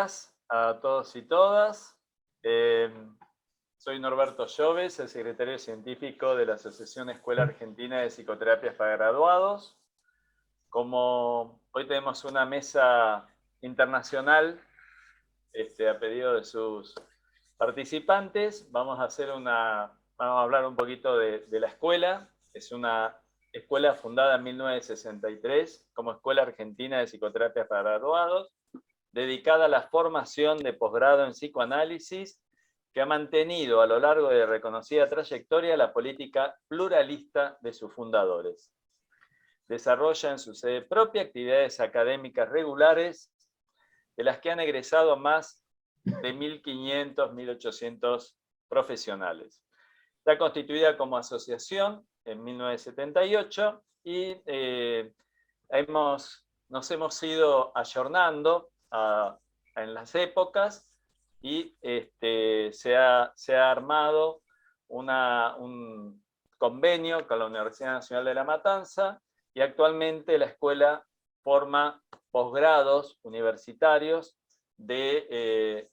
días a todos y todas. Soy Norberto Lloves, el secretario científico de la Asociación Escuela Argentina de Psicoterapias para Graduados. Como hoy tenemos una mesa internacional a pedido de sus participantes, vamos a hablar un poquito de la escuela. Es una escuela fundada en 1963 como Escuela Argentina de Psicoterapias para Graduados, dedicada a la formación de posgrado en psicoanálisis, que ha mantenido a lo largo de reconocida trayectoria la política pluralista de sus fundadores. Desarrolla en su sede propia actividades académicas regulares, de las que han egresado más de 1.500, 1.800 profesionales. Está constituida como asociación en 1978 y nos hemos ido ayornando en las épocas y se ha armado un convenio con la Universidad Nacional de La Matanza, y actualmente la escuela forma posgrados universitarios de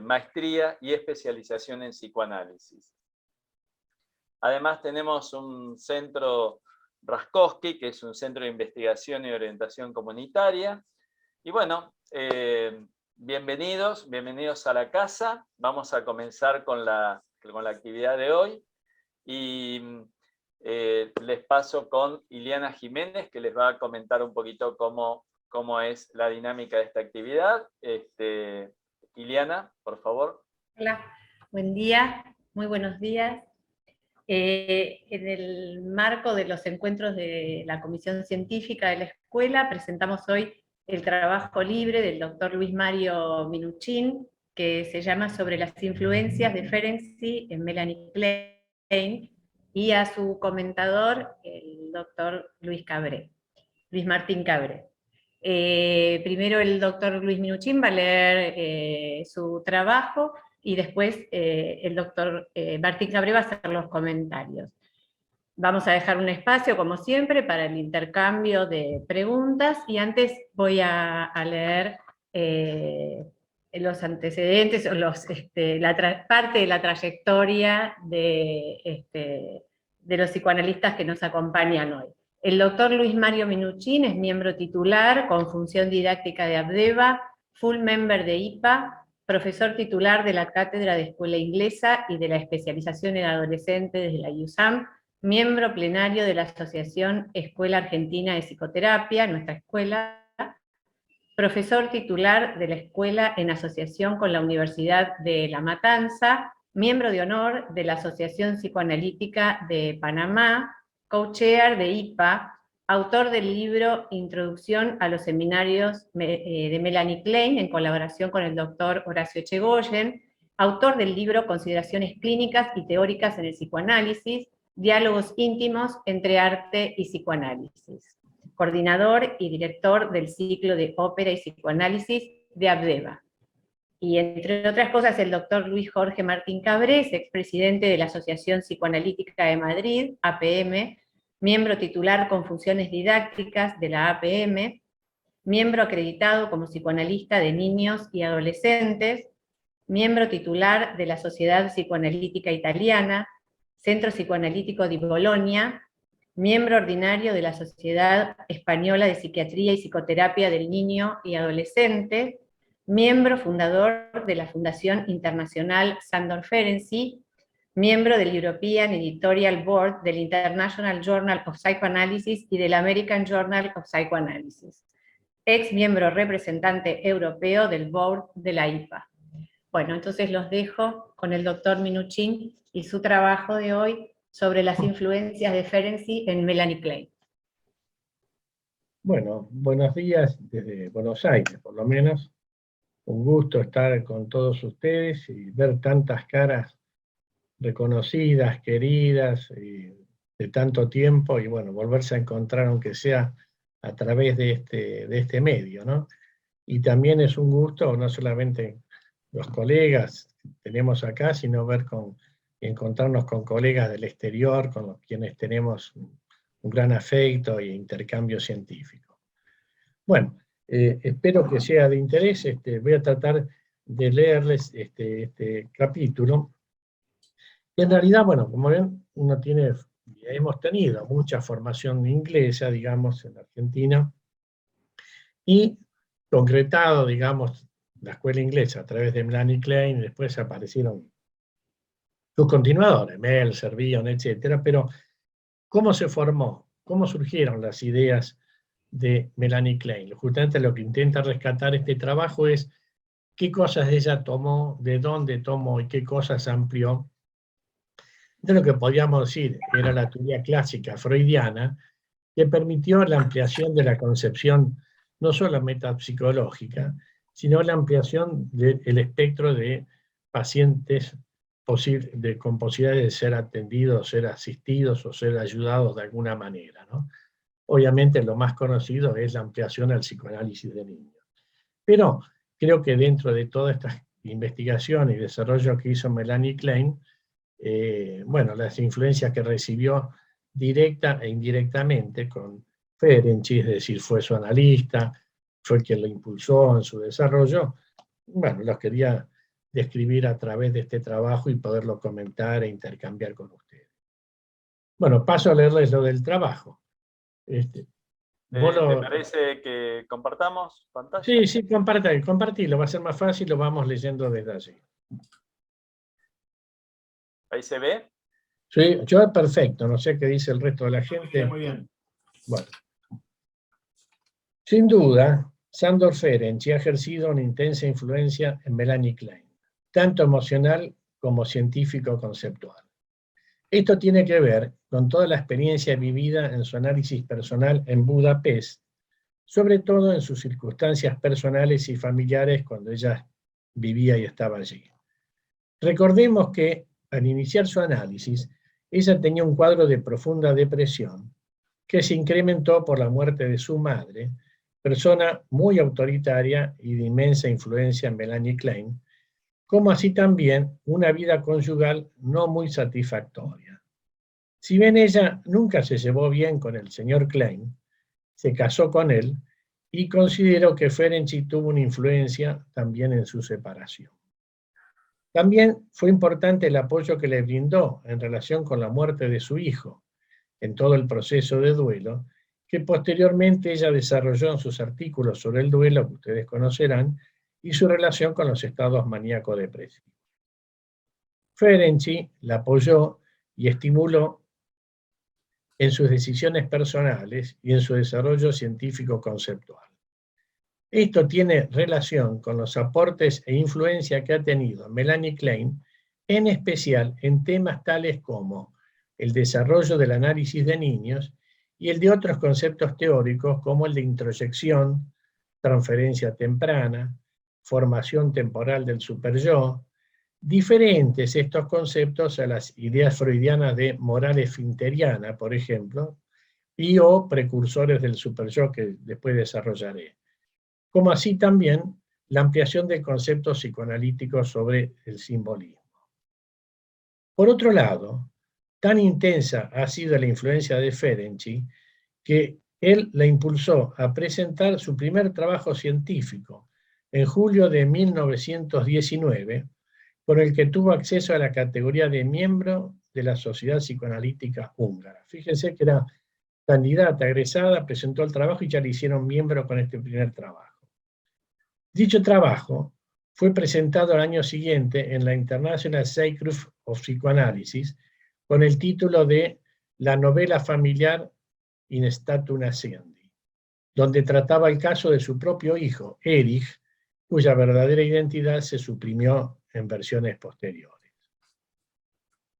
maestría y especialización en psicoanálisis. Además tenemos un centro Raskowski, que es un centro de investigación y orientación comunitaria. Y bueno, bienvenidos a la casa. Vamos a comenzar con la actividad de hoy. Y les paso con Ileana Jiménez, que les va a comentar un poquito cómo es la dinámica de esta actividad. Ileana, por favor. Hola, buen día, muy buenos días. En el marco de los encuentros de la Comisión Científica de la Escuela, presentamos hoy el trabajo libre del doctor Luis Mario Minuchin, que se llama Sobre las influencias de Ferenczi en Melanie Klein, y a su comentador, el doctor Luis Martín Cabré. Primero el doctor Luis Minuchin va a leer su trabajo, y después el doctor Martín Cabré va a hacer los comentarios. Vamos a dejar un espacio, como siempre, para el intercambio de preguntas, y antes voy a leer los antecedentes, o parte de la trayectoria de los psicoanalistas que nos acompañan hoy. El doctor Luis Mario Minuchin es miembro titular con función didáctica de ABDEVA, full member de IPA, profesor titular de la Cátedra de Escuela Inglesa y de la especialización en adolescentes de la USAM, miembro plenario de la Asociación Escuela Argentina de Psicoterapia, nuestra escuela, profesor titular de la escuela en asociación con la Universidad de La Matanza, miembro de honor de la Asociación Psicoanalítica de Panamá, co-chair de IPA, autor del libro Introducción a los Seminarios de Melanie Klein, en colaboración con el doctor Horacio Echegoyen, autor del libro Consideraciones Clínicas y Teóricas en el Psicoanálisis, Diálogos íntimos entre arte y psicoanálisis, coordinador y director del ciclo de ópera y psicoanálisis de ABDEVA. Y entre otras cosas, el doctor Luis Jorge Martín Cabré es expresidente de la Asociación Psicoanalítica de Madrid, APM, miembro titular con funciones didácticas de la APM, miembro acreditado como psicoanalista de niños y adolescentes, miembro titular de la Sociedad Psicoanalítica Italiana, Centro Psicoanalítico di Bologna, miembro ordinario de la Sociedad Española de Psiquiatría y Psicoterapia del Niño y Adolescente, miembro fundador de la Fundación Internacional Sándor Ferenczi, miembro del European Editorial Board del International Journal of Psychoanalysis y del American Journal of Psychoanalysis, ex miembro representante europeo del Board de la IPA. Bueno, entonces los dejo con el doctor Minuchin y su trabajo de hoy sobre las influencias de Ferenczi en Melanie Klein. Bueno, buenos días desde Buenos Aires, por lo menos. Un gusto estar con todos ustedes y ver tantas caras reconocidas, queridas, de tanto tiempo, y bueno, volverse a encontrar, aunque sea a través de este medio, ¿no? Y también es un gusto, no solamente los colegas que tenemos acá, sino encontrarnos con colegas del exterior, con los quienes tenemos un gran afecto e intercambio científico. Bueno, Espero que sea de interés. Voy a tratar de leerles este capítulo. Y en realidad, bueno, como ven, hemos tenido mucha formación inglesa, digamos, en Argentina, y concretado, digamos, la escuela inglesa a través de Melanie Klein, y después aparecieron sus continuadores, Meltzer, Bion, etcétera, pero ¿cómo se formó? ¿Cómo surgieron las ideas de Melanie Klein? Justamente lo que intenta rescatar este trabajo es qué cosas ella tomó, de dónde tomó y qué cosas amplió de lo que podríamos decir era la teoría clásica freudiana, que permitió la ampliación de la concepción no solo metapsicológica, sino la ampliación del espectro de pacientes con posibilidades de ser atendidos, ser asistidos o ser ayudados de alguna manera, ¿no? Obviamente lo más conocido es la ampliación al psicoanálisis de niños. Pero creo que dentro de todas estas investigaciones y desarrollo que hizo Melanie Klein, bueno, las influencias que recibió directa e indirectamente con Ferenczi, es decir, fue su analista, fue quien lo impulsó en su desarrollo, bueno, los quería describir a través de este trabajo y poderlo comentar e intercambiar con ustedes. Bueno, paso a leerles lo del trabajo. ¿Te parece que compartamos pantalla? Sí, compartilo, va a ser más fácil, lo vamos leyendo desde allí. ¿Ahí se ve? Sí, yo perfecto, no sé qué dice el resto de la gente. Muy bien. Bueno. Sin duda, Sándor Ferenczi ha ejercido una intensa influencia en Melanie Klein, tanto emocional como científico-conceptual. Esto tiene que ver con toda la experiencia vivida en su análisis personal en Budapest, sobre todo en sus circunstancias personales y familiares cuando ella vivía y estaba allí. Recordemos que, al iniciar su análisis, ella tenía un cuadro de profunda depresión que se incrementó por la muerte de su madre, persona muy autoritaria y de inmensa influencia en Melanie Klein, como así también una vida conyugal no muy satisfactoria. Si bien ella nunca se llevó bien con el señor Klein, se casó con él y consideró que Ferenczi tuvo una influencia también en su separación. También fue importante el apoyo que le brindó en relación con la muerte de su hijo, en todo el proceso de duelo, que posteriormente ella desarrolló en sus artículos sobre el duelo, que ustedes conocerán, y su relación con los estados maníaco-depresivos. Ferenczi la apoyó y estimuló en sus decisiones personales y en su desarrollo científico-conceptual. Esto tiene relación con los aportes e influencia que ha tenido Melanie Klein, en especial en temas tales como el desarrollo del análisis de niños y el de otros conceptos teóricos como el de introyección, transferencia temprana, formación temporal del superyo, diferentes estos conceptos a las ideas freudianas de moral esfinteriana, por ejemplo, y o precursores del superyo que después desarrollaré, como así también la ampliación del concepto psicoanalítico sobre el simbolismo. Por otro lado, tan intensa ha sido la influencia de Ferenczi que él la impulsó a presentar su primer trabajo científico en julio de 1919, con el que tuvo acceso a la categoría de miembro de la Sociedad Psicoanalítica Húngara. Fíjense que era candidata, egresada, presentó el trabajo y ya le hicieron miembro con este primer trabajo. Dicho trabajo fue presentado al año siguiente en la International Circle of Psychoanalysis con el título de La novela familiar in statu nascendi, donde trataba el caso de su propio hijo, Erich, cuya verdadera identidad se suprimió en versiones posteriores.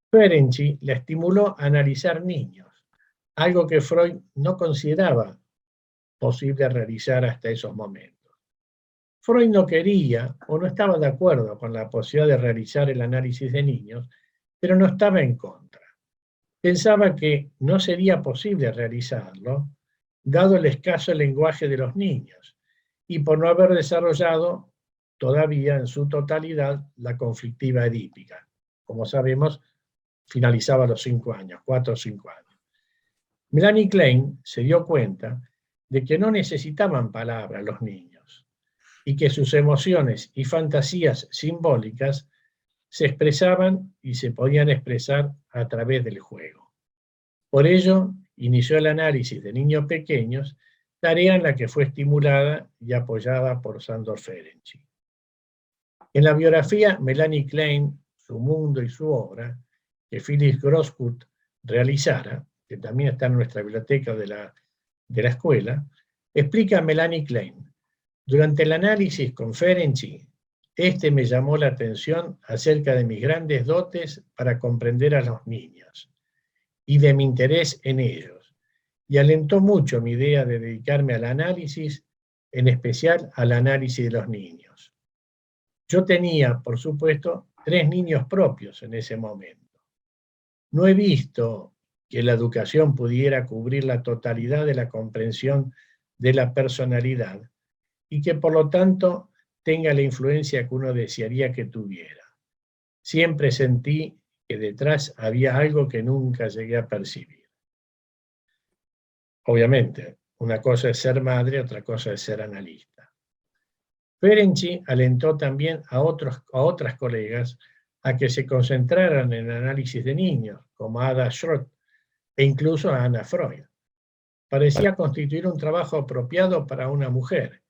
Ferenczi la estimuló a analizar niños, algo que Freud no consideraba posible realizar hasta esos momentos. Freud no quería o no estaba de acuerdo con la posibilidad de realizar el análisis de niños, pero no estaba en contra. Pensaba que no sería posible realizarlo, dado el escaso lenguaje de los niños, y por no haber desarrollado todavía en su totalidad la conflictiva edípica. Como sabemos, finalizaba a los 5 años, 4 o 5 años. Melanie Klein se dio cuenta de que no necesitaban palabras los niños y que sus emociones y fantasías simbólicas se expresaban y se podían expresar a través del juego. Por ello, inició el análisis de niños pequeños, tarea en la que fue estimulada y apoyada por Sándor Ferenczi. En la biografía Melanie Klein, Su mundo y su obra, que Phyllis Grosskut realizara, que también está en nuestra biblioteca de la escuela, explica a Melanie Klein: durante el análisis con Ferenczi, me llamó la atención acerca de mis grandes dotes para comprender a los niños y de mi interés en ellos, y alentó mucho mi idea de dedicarme al análisis, en especial al análisis de los niños. Yo tenía, por supuesto, 3 niños propios en ese momento. No he visto que la educación pudiera cubrir la totalidad de la comprensión de la personalidad y que por lo tanto tenga la influencia que uno desearía que tuviera. Siempre sentí que detrás había algo que nunca llegué a percibir. Obviamente, una cosa es ser madre, otra cosa es ser analista. Ferenczi alentó también a otras colegas a que se concentraran en el análisis de niños, como Ada Schrodt e incluso a Anna Freud. Parecía constituir un trabajo apropiado para una mujer,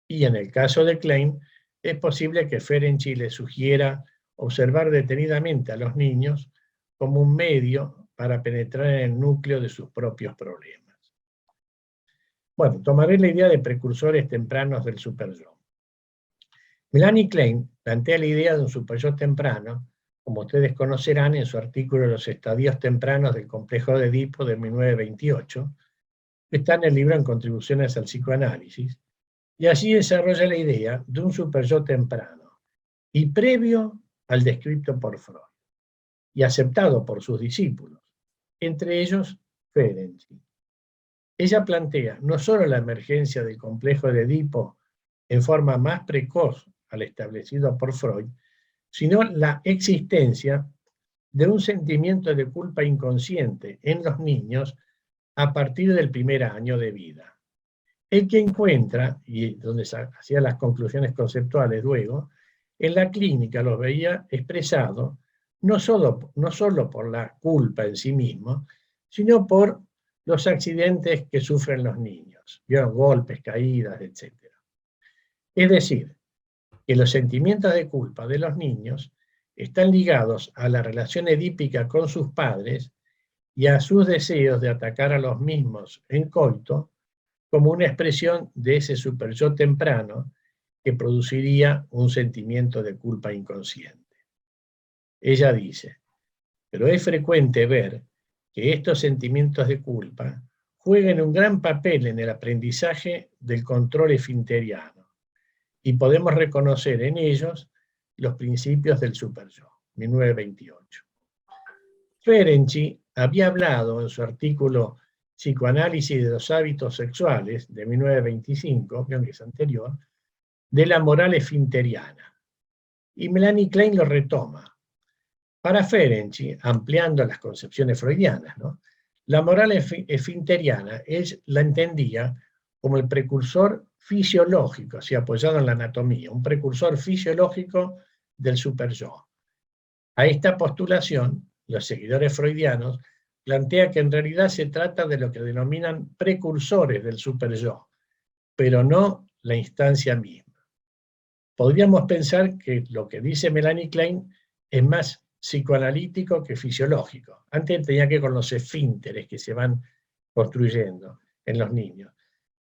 y en el caso de Klein, es posible que Ferenczi le sugiera observar detenidamente a los niños como un medio para penetrar en el núcleo de sus propios problemas. Bueno, tomaré la idea de precursores tempranos del superyo. Melanie Klein plantea la idea de un superyo temprano, como ustedes conocerán, en su artículo Los estadios tempranos del complejo de Edipo de 1928, que está en el libro En contribuciones al psicoanálisis, y allí desarrolla la idea de un superyo temprano y previo al descrito por Freud, y aceptado por sus discípulos, entre ellos Ferenczi. Ella plantea no solo la emergencia del complejo de Edipo en forma más precoz al establecido por Freud, sino la existencia de un sentimiento de culpa inconsciente en los niños a partir del primer año de vida. El que encuentra, y donde hacía las conclusiones conceptuales luego, en la clínica los veía expresado no solo por la culpa en sí mismo, sino por los accidentes que sufren los niños, ¿vieron? Golpes, caídas, etc. Es decir, que los sentimientos de culpa de los niños están ligados a la relación edípica con sus padres y a sus deseos de atacar a los mismos en coito, como una expresión de ese superyo temprano que produciría un sentimiento de culpa inconsciente. Ella dice, pero es frecuente ver que estos sentimientos de culpa juegan un gran papel en el aprendizaje del control esfinteriano, y podemos reconocer en ellos los principios del superyo, 1928. Ferenczi había hablado en su artículo Psicoanálisis de los hábitos sexuales, de 1925, que es anterior, de la moral esfinteriana. Y Melanie Klein lo retoma. Para Ferenczi, ampliando las concepciones freudianas, ¿no?, la moral esfinteriana la entendía como el precursor fisiológico, así apoyado en la anatomía, un precursor fisiológico del superyo. A esta postulación, los seguidores freudianos plantean que en realidad se trata de lo que denominan precursores del superyo, pero no la instancia misma. Podríamos pensar que lo que dice Melanie Klein es más psicoanalítico que fisiológico. Antes tenía que ver con los esfínteres que se van construyendo en los niños.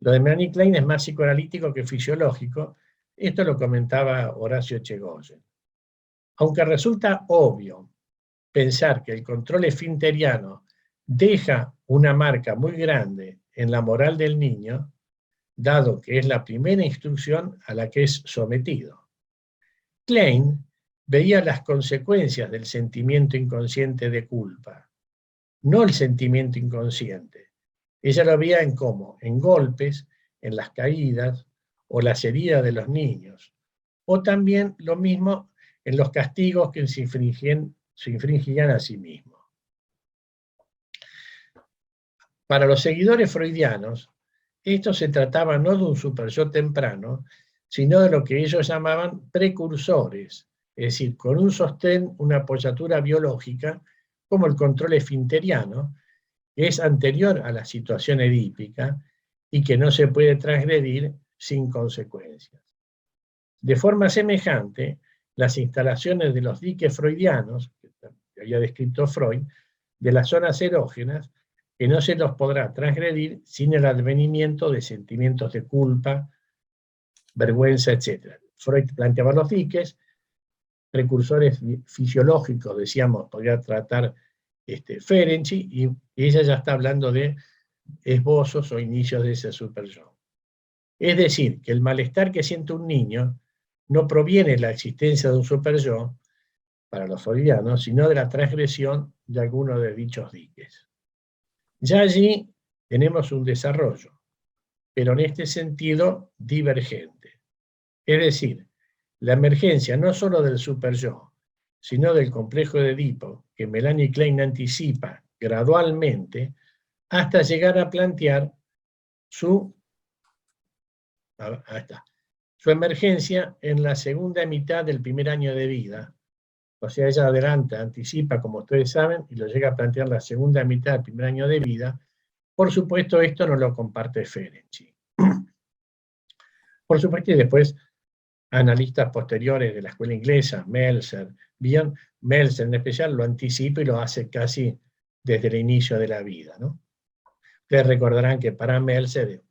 Lo de Melanie Klein es más psicoanalítico que fisiológico. Esto lo comentaba Horacio Echegóyen. Aunque resulta obvio pensar que el control esfinteriano deja una marca muy grande en la moral del niño, dado que es la primera instrucción a la que es sometido. Klein veía las consecuencias del sentimiento inconsciente de culpa, no el sentimiento inconsciente. Ella lo veía en cómo, en golpes, en las caídas o las heridas de los niños, o también lo mismo en los castigos que se infringían a sí mismos. Para los seguidores freudianos, esto se trataba no de un superyo temprano, sino de lo que ellos llamaban precursores, es decir, con un sostén, una apoyatura biológica, como el control esfinteriano, que es anterior a la situación edípica y que no se puede transgredir sin consecuencias. De forma semejante, las instalaciones de los diques freudianos, que había descrito Freud, de las zonas erógenas, que no se los podrá transgredir sin el advenimiento de sentimientos de culpa, vergüenza, etc. Freud planteaba los diques, precursores fisiológicos, decíamos, podría tratar Ferenczi, y ella ya está hablando de esbozos o inicios de ese superyo. Es decir, que el malestar que siente un niño no proviene de la existencia de un superyo, para los freudianos, sino de la transgresión de alguno de dichos diques. Ya allí tenemos un desarrollo, pero en este sentido divergente. Es decir, la emergencia no solo del superyo, sino del complejo de Edipo, que Melanie Klein anticipa gradualmente, hasta llegar a plantear su emergencia en la segunda mitad del primer año de vida. O sea, ella adelanta, anticipa, como ustedes saben, y lo llega a plantear la segunda mitad del primer año de vida. Por supuesto, esto no lo comparte Ferenczi. Por supuesto, y después analistas posteriores de la escuela inglesa, Meltzer, Bion, Meltzer en especial, lo anticipa y lo hace casi desde el inicio de la vida, ¿no? Ustedes recordarán que para Meltzer,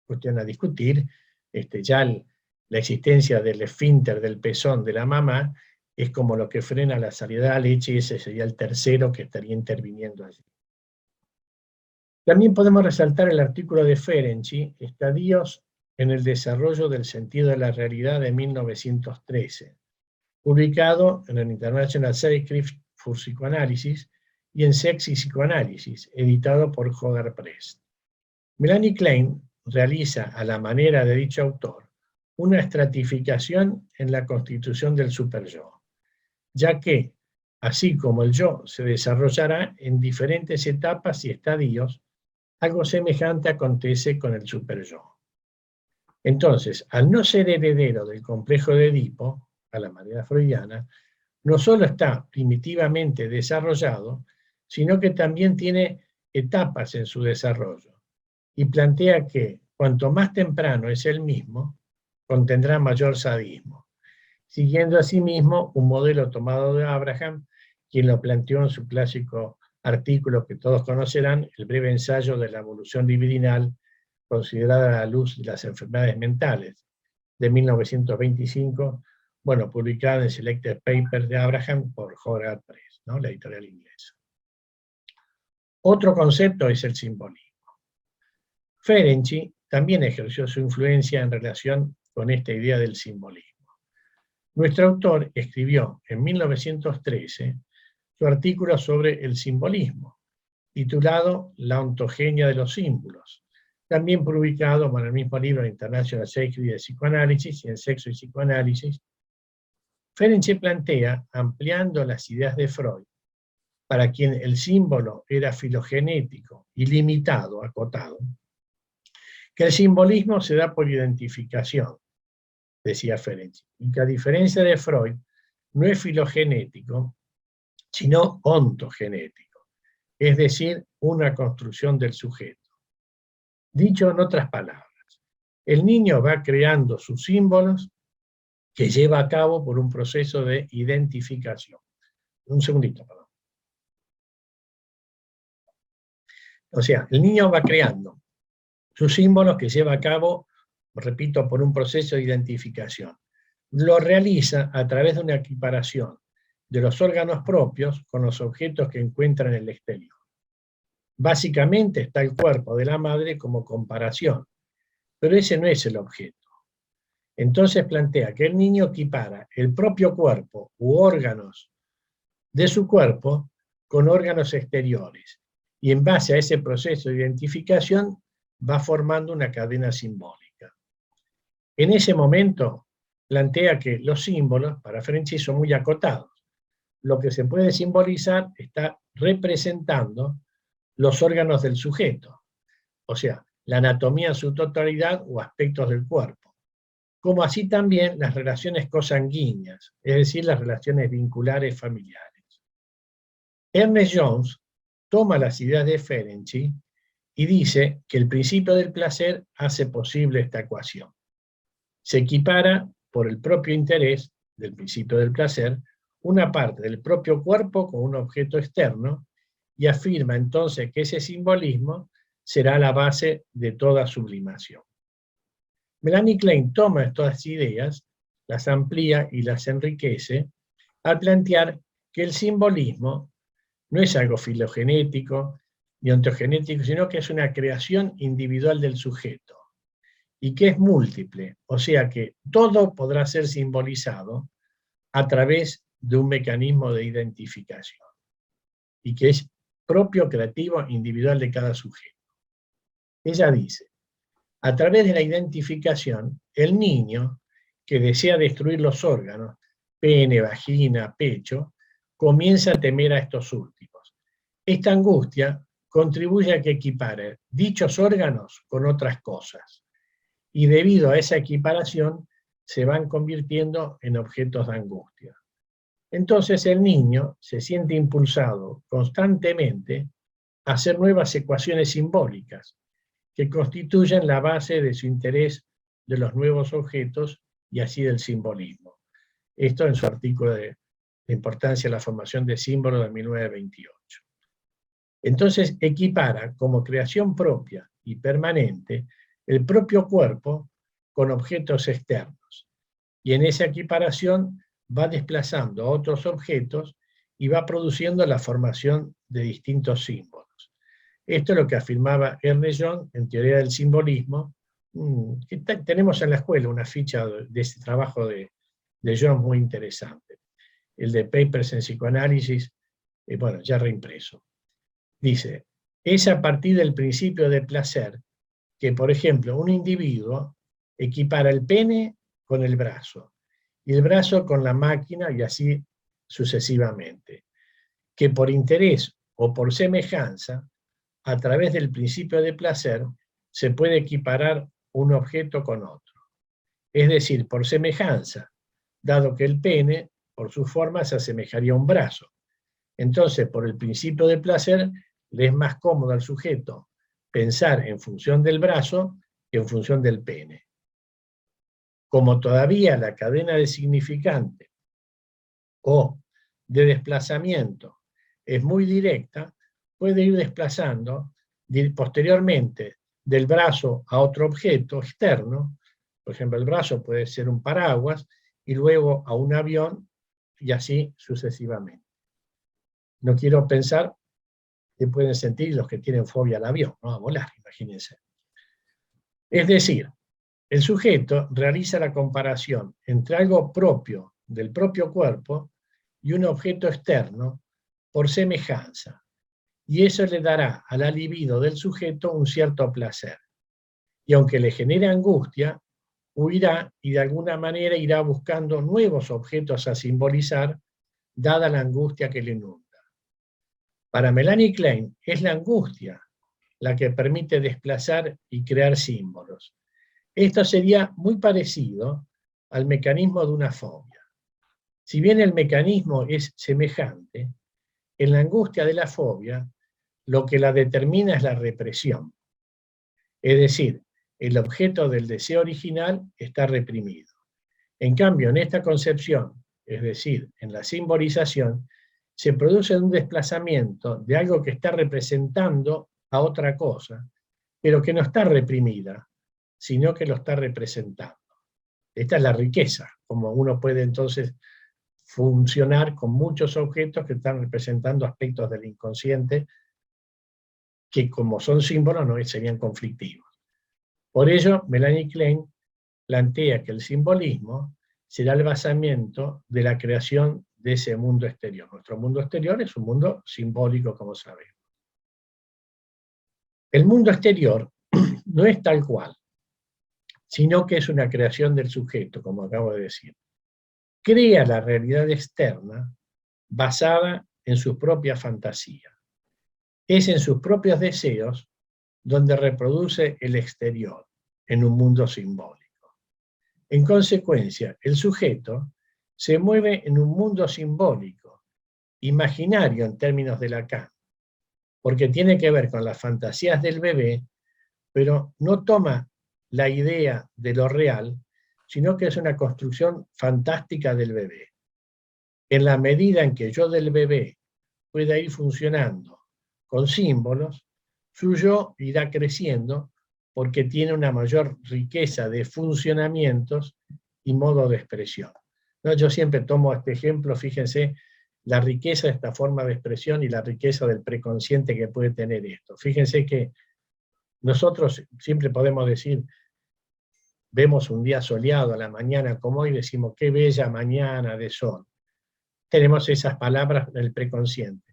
cuestión a discutir, ya la existencia del esfínter del pezón de la mamá es como lo que frena la salida de la leche, y ese sería el tercero que estaría interviniendo allí. También podemos resaltar el artículo de Ferenczi, Estadios en el desarrollo del sentido de la realidad, de 1913, publicado en el International Zeitschrift für Psychoanalysis y en Sex y Psicoanálisis, editado por Hogarth Press. Melanie Klein realiza, a la manera de dicho autor, una estratificación en la constitución del superyo, ya que, así como el yo se desarrollará en diferentes etapas y estadios, algo semejante acontece con el superyo. Entonces, al no ser heredero del complejo de Edipo, a la manera freudiana, no solo está primitivamente desarrollado, sino que también tiene etapas en su desarrollo, y plantea que cuanto más temprano es el mismo, contendrá mayor sadismo, siguiendo asimismo un modelo tomado de Abraham, quien lo planteó en su clásico artículo que todos conocerán, el breve ensayo de la evolución libidinal, considerada a la luz de las enfermedades mentales, de 1925, bueno, publicada en Selected Papers de Abraham por Hogarth Press, ¿no?, la editorial inglesa. Otro concepto es el simbolismo. Ferenczi también ejerció su influencia en relación con esta idea del simbolismo. Nuestro autor escribió en 1913 su artículo sobre el simbolismo, titulado La ontogenia de los símbolos, también publicado en el mismo libro International Zeitschrift de Psicoanálisis y en Sexo y Psicoanálisis. Ferenczi plantea, ampliando las ideas de Freud, para quien el símbolo era filogenético y limitado, acotado, que el simbolismo se da por identificación, decía Ferenczi, y que a diferencia de Freud, no es filogenético, sino ontogenético, es decir, una construcción del sujeto. Dicho en otras palabras, el niño va creando sus símbolos que lleva a cabo por un proceso de identificación. Un segundito, perdón. O sea, el niño va creando sus símbolos que lleva a cabo, repito, por un proceso de identificación. Lo realiza a través de una equiparación de los órganos propios con los objetos que encuentra en el exterior. Básicamente está el cuerpo de la madre como comparación, pero ese no es el objeto. Entonces plantea que el niño equipara el propio cuerpo u órganos de su cuerpo con órganos exteriores, y en base a ese proceso de identificación va formando una cadena simbólica. En ese momento plantea que los símbolos, para Ferenczi, son muy acotados. Lo que se puede simbolizar está representando los órganos del sujeto. O sea, la anatomía en su totalidad o aspectos del cuerpo, como así también las relaciones cosanguíneas, es decir, las relaciones vinculares familiares. Ernest Jones toma las ideas de Ferenczi y dice que el principio del placer hace posible esta ecuación. Se equipara, por el propio interés del principio del placer, una parte del propio cuerpo con un objeto externo y afirma entonces que ese simbolismo será la base de toda sublimación. Melanie Klein toma estas ideas, las amplía y las enriquece al plantear que el simbolismo no es algo filogenético ni ontogenético, sino que es una creación individual del sujeto y que es múltiple, o sea que todo podrá ser simbolizado a través de un mecanismo de identificación y que es propio, creativo, individual de cada sujeto. Ella dice, a través de la identificación, el niño que desea destruir los órganos, pene, vagina, pecho, comienza a temer a estos últimos. Esta angustia contribuye a que equipare dichos órganos con otras cosas, y debido a esa equiparación se van convirtiendo en objetos de angustia. Entonces el niño se siente impulsado constantemente a hacer nuevas ecuaciones simbólicas que constituyen la base de su interés de los nuevos objetos y así del simbolismo. Esto en su artículo de importancia de la formación de símbolos de 1928. Entonces equipara como creación propia y permanente el propio cuerpo con objetos externos. Y en esa equiparación va desplazando a otros objetos y va produciendo la formación de distintos símbolos. Esto es lo que afirmaba Ernest Jones en Teoría del Simbolismo, que tenemos en la escuela una ficha de este trabajo de Jones muy interesante, el de Papers en Psicoanálisis, bueno, ya reimpreso. Dice, es a partir del principio de placer que, por ejemplo, un individuo equipara el pene con el brazo, y el brazo con la máquina, y así sucesivamente, que por interés o por semejanza, a través del principio de placer, se puede equiparar un objeto con otro. Es decir, por semejanza, dado que el pene, por su forma, se asemejaría a un brazo. Entonces, por el principio de placer, le es más cómodo al sujeto pensar en función del brazo que en función del pene. Como todavía la cadena de significante o de desplazamiento es muy directa, puede ir desplazando posteriormente del brazo a otro objeto externo, por ejemplo el brazo puede ser un paraguas, y luego a un avión, y así sucesivamente. No quiero pensar que pueden sentir los que tienen fobia al avión, ¿no? A volar, imagínense. Es decir, el sujeto realiza la comparación entre algo propio del propio cuerpo y un objeto externo por semejanza, y eso le dará a la libido del sujeto un cierto placer. Y aunque le genere angustia, huirá y de alguna manera irá buscando nuevos objetos a simbolizar, dada la angustia que le inunda. Para Melanie Klein es la angustia la que permite desplazar y crear símbolos. Esto sería muy parecido al mecanismo de una fobia. Si bien el mecanismo es semejante, en la angustia de la fobia, lo que la determina es la represión. Es decir, el objeto del deseo original está reprimido. En cambio, en esta concepción, es decir, en la simbolización, se produce un desplazamiento de algo que está representando a otra cosa, pero que no está reprimida, sino que lo está representando. Esta es la riqueza, como uno puede entonces funcionar con muchos objetos que están representando aspectos del inconsciente que como son símbolos no serían conflictivos. Por ello, Melanie Klein plantea que el simbolismo será el basamiento de la creación de ese mundo exterior. Nuestro mundo exterior es un mundo simbólico, como sabemos. El mundo exterior no es tal cual, sino que es una creación del sujeto, como acabo de decir. Crea la realidad externa basada en su propia fantasía. Es en sus propios deseos donde reproduce el exterior, en un mundo simbólico. En consecuencia, el sujeto se mueve en un mundo simbólico, imaginario en términos de Lacan, porque tiene que ver con las fantasías del bebé, pero no toma la idea de lo real, sino que es una construcción fantástica del bebé. En la medida en que yo del bebé pueda ir funcionando con símbolos, su yo irá creciendo porque tiene una mayor riqueza de funcionamientos y modo de expresión. ¿No? Yo siempre tomo este ejemplo, fíjense, la riqueza de esta forma de expresión y la riqueza del preconsciente que puede tener esto. Fíjense que nosotros siempre podemos decir, vemos un día soleado a la mañana como hoy, decimos, qué bella mañana de sol. Tenemos esas palabras del preconsciente.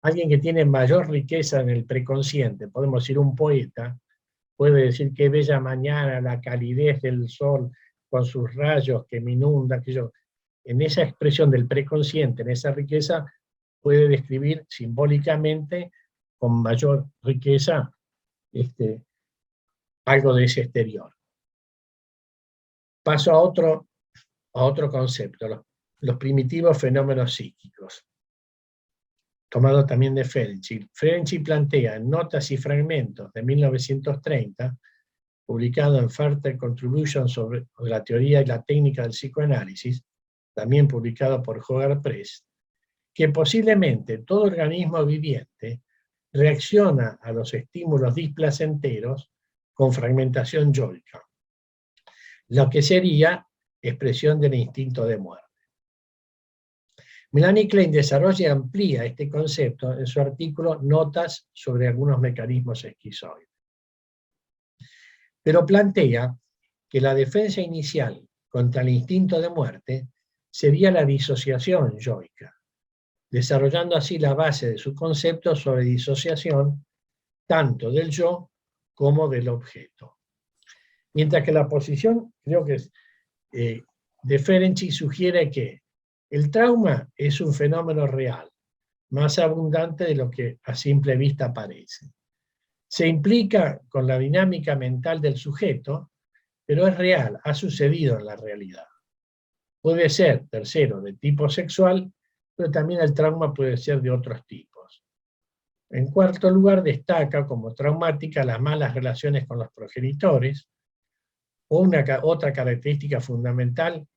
Alguien que tiene mayor riqueza en el preconsciente, podemos decir un poeta, puede decir qué bella mañana, la calidez del sol con sus rayos que me inunda, que yo. En esa expresión del preconsciente, en esa riqueza, puede describir simbólicamente con mayor riqueza algo de ese exterior. Paso a otro concepto, los primitivos fenómenos psíquicos, tomado también de Ferenczi. Ferenczi plantea en Notas y Fragmentos de 1930, publicado en Further Contributions sobre la teoría y la técnica del psicoanálisis, también publicado por Hogarth Press, que posiblemente todo organismo viviente reacciona a los estímulos displacenteros con fragmentación yoica, lo que sería expresión del instinto de muerte. Melanie Klein desarrolla y amplía este concepto en su artículo Notas sobre algunos mecanismos esquizoides. Pero plantea que la defensa inicial contra el instinto de muerte sería la disociación yoica, desarrollando así la base de su concepto sobre disociación tanto del yo como del objeto. Mientras que la posición, creo que es, de Ferenczi sugiere que el trauma es un fenómeno real, más abundante de lo que a simple vista parece. Se implica con la dinámica mental del sujeto, pero es real, ha sucedido en la realidad. Puede ser, tercero, de tipo sexual, pero también el trauma puede ser de otros tipos. En cuarto lugar, destaca como traumática las malas relaciones con los progenitores, o otra característica fundamental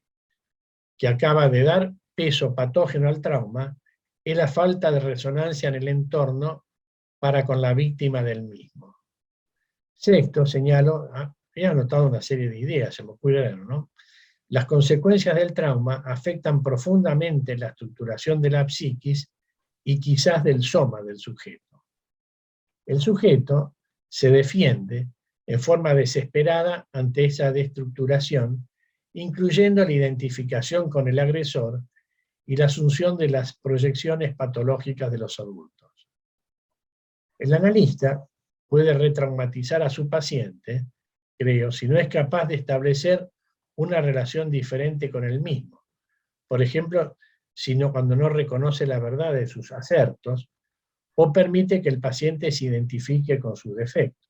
que acaba de dar peso patógeno al trauma, es la falta de resonancia en el entorno para con la víctima del mismo. Sexto, señalo, he anotado una serie de ideas, se me ocurrieron, ¿no? Las consecuencias del trauma afectan profundamente la estructuración de la psiquis y quizás del soma del sujeto. El sujeto se defiende en forma desesperada ante esa destructuración, incluyendo la identificación con el agresor y la asunción de las proyecciones patológicas de los adultos. El analista puede retraumatizar a su paciente, creo, si no es capaz de establecer una relación diferente con él mismo. Por ejemplo, cuando no reconoce la verdad de sus acertos, o permite que el paciente se identifique con sus defectos.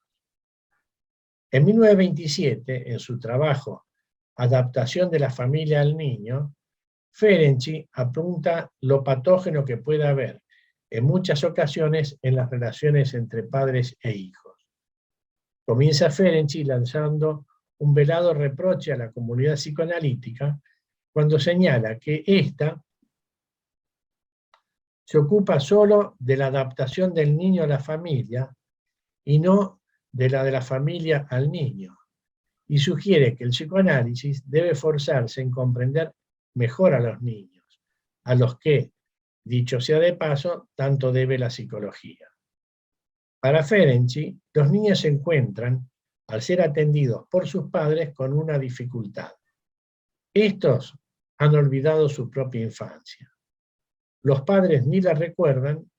En 1927, en su trabajo Adaptación de la familia al niño, Ferenczi apunta lo patógeno que puede haber en muchas ocasiones en las relaciones entre padres e hijos. Comienza Ferenczi lanzando un velado reproche a la comunidad psicoanalítica cuando señala que ésta se ocupa solo de la adaptación del niño a la familia y no de la familia al niño, y sugiere que el psicoanálisis debe esforzarse en comprender mejor a los niños, a los que, dicho sea de paso, tanto debe la psicología. Para Ferenczi, los niños se encuentran, al ser atendidos por sus padres, con una dificultad. Estos han olvidado su propia infancia. Los padres ni la recuerdan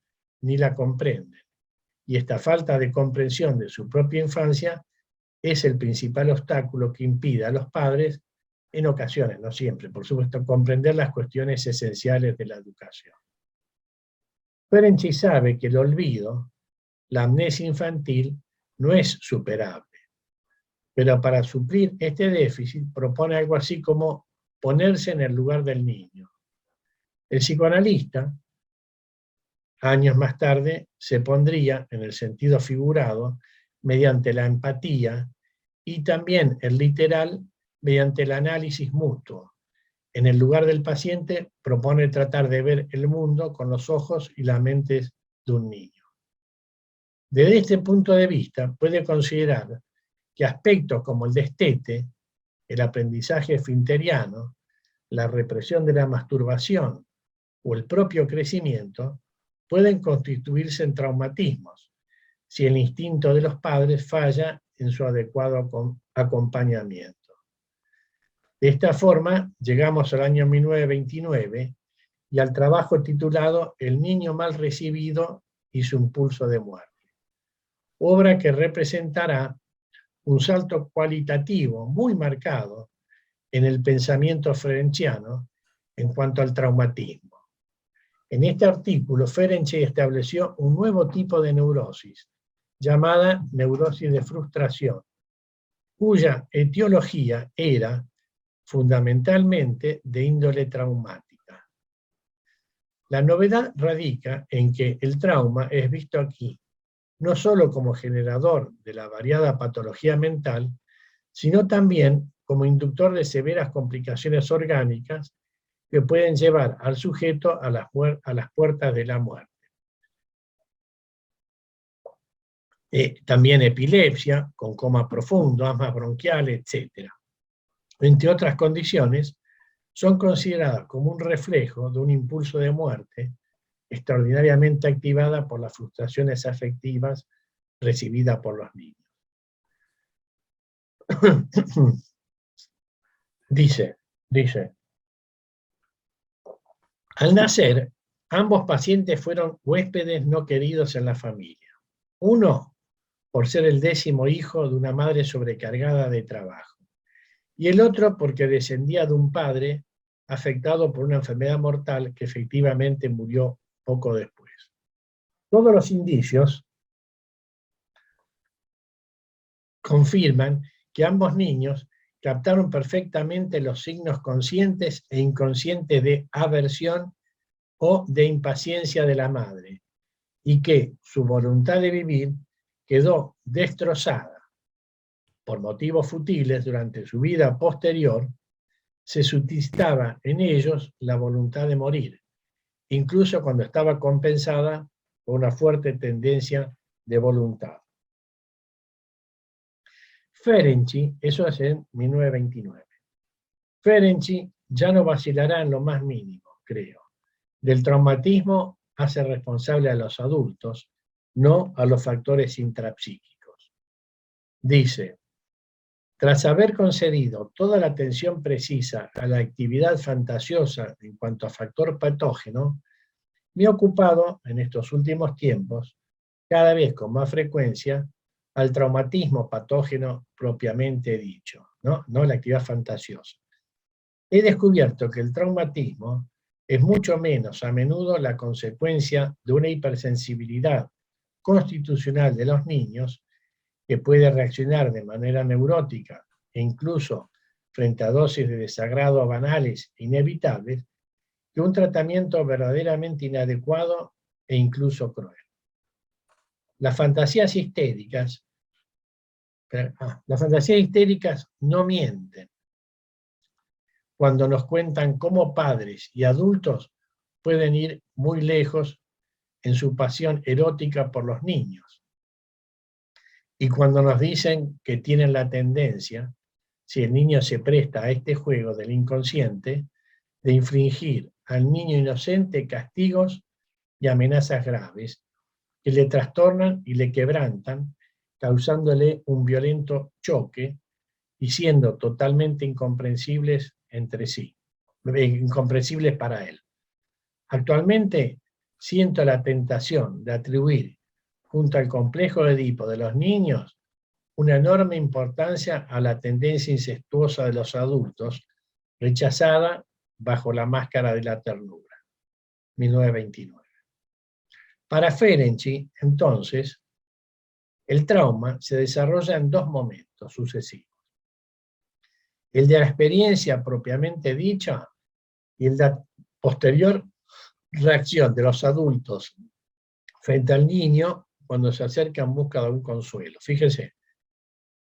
ni la comprenden, y esta falta de comprensión de su propia infancia es el principal obstáculo que impide a los padres, en ocasiones, no siempre, por supuesto, comprender las cuestiones esenciales de la educación. Ferenczi sabe que el olvido, la amnesia infantil, no es superable. Pero para suplir este déficit propone algo así como ponerse en el lugar del niño. El psicoanalista, años más tarde, se pondría, en el sentido figurado, mediante la empatía, y también el literal, mediante el análisis mutuo. En el lugar del paciente, propone tratar de ver el mundo con los ojos y la mente de un niño. Desde este punto de vista, puede considerar que aspectos como el destete, el aprendizaje esfinteriano, la represión de la masturbación o el propio crecimiento pueden constituirse en traumatismos si el instinto de los padres falla en su adecuado acompañamiento. De esta forma, llegamos al año 1929 y al trabajo titulado El niño mal recibido y su impulso de muerte, obra que representará un salto cualitativo muy marcado en el pensamiento ferenciano en cuanto al traumatismo. En este artículo, Ferenczi estableció un nuevo tipo de neurosis, llamada neurosis de frustración, cuya etiología era fundamentalmente de índole traumática. La novedad radica en que el trauma es visto aquí no solo como generador de la variada patología mental, sino también como inductor de severas complicaciones orgánicas que pueden llevar al sujeto a las puertas de la muerte. También epilepsia, con coma profundo, asma bronquial, etc. Entre otras condiciones, son consideradas como un reflejo de un impulso de muerte extraordinariamente activada por las frustraciones afectivas recibidas por los niños. Dice, al nacer, ambos pacientes fueron huéspedes no queridos en la familia. Uno, por ser el 10º hijo de una madre sobrecargada de trabajo, y el otro porque descendía de un padre afectado por una enfermedad mortal que efectivamente murió poco después. Todos los indicios confirman que ambos niños captaron perfectamente los signos conscientes e inconscientes de aversión o de impaciencia de la madre, y que su voluntad de vivir quedó destrozada por motivos futiles durante su vida posterior. Se suscitaba en ellos la voluntad de morir, incluso cuando estaba compensada por una fuerte tendencia de voluntad. Ferenczi, eso es en 1929. Ferenczi ya no vacilará en lo más mínimo, creo. Del traumatismo hace responsable a los adultos, no a los factores intrapsíquicos. Dice, tras haber concedido toda la atención precisa a la actividad fantasiosa en cuanto a factor patógeno, me he ocupado en estos últimos tiempos, cada vez con más frecuencia, al traumatismo patógeno propiamente dicho, no la actividad fantasiosa. He descubierto que el traumatismo es mucho menos a menudo la consecuencia de una hipersensibilidad constitucional de los niños que puede reaccionar de manera neurótica e incluso frente a dosis de desagrado banales e inevitables, que un tratamiento verdaderamente inadecuado e incluso cruel. Las fantasías histéricas no mienten cuando nos cuentan cómo padres y adultos pueden ir muy lejos en su pasión erótica por los niños. Y cuando nos dicen que tienen la tendencia, si el niño se presta a este juego del inconsciente, de infligir al niño inocente castigos y amenazas graves que le trastornan y le quebrantan, causándole un violento choque y siendo totalmente incomprensibles entre sí, incomprensibles para él. Actualmente siento la tentación de atribuir, junto al complejo de Edipo de los niños, una enorme importancia a la tendencia incestuosa de los adultos, rechazada bajo la máscara de la ternura. 1929. Para Ferenczi, entonces, el trauma se desarrolla en dos momentos sucesivos. El de la experiencia propiamente dicha y el de la posterior reacción de los adultos frente al niño cuando se acerca en busca de un consuelo. Fíjense,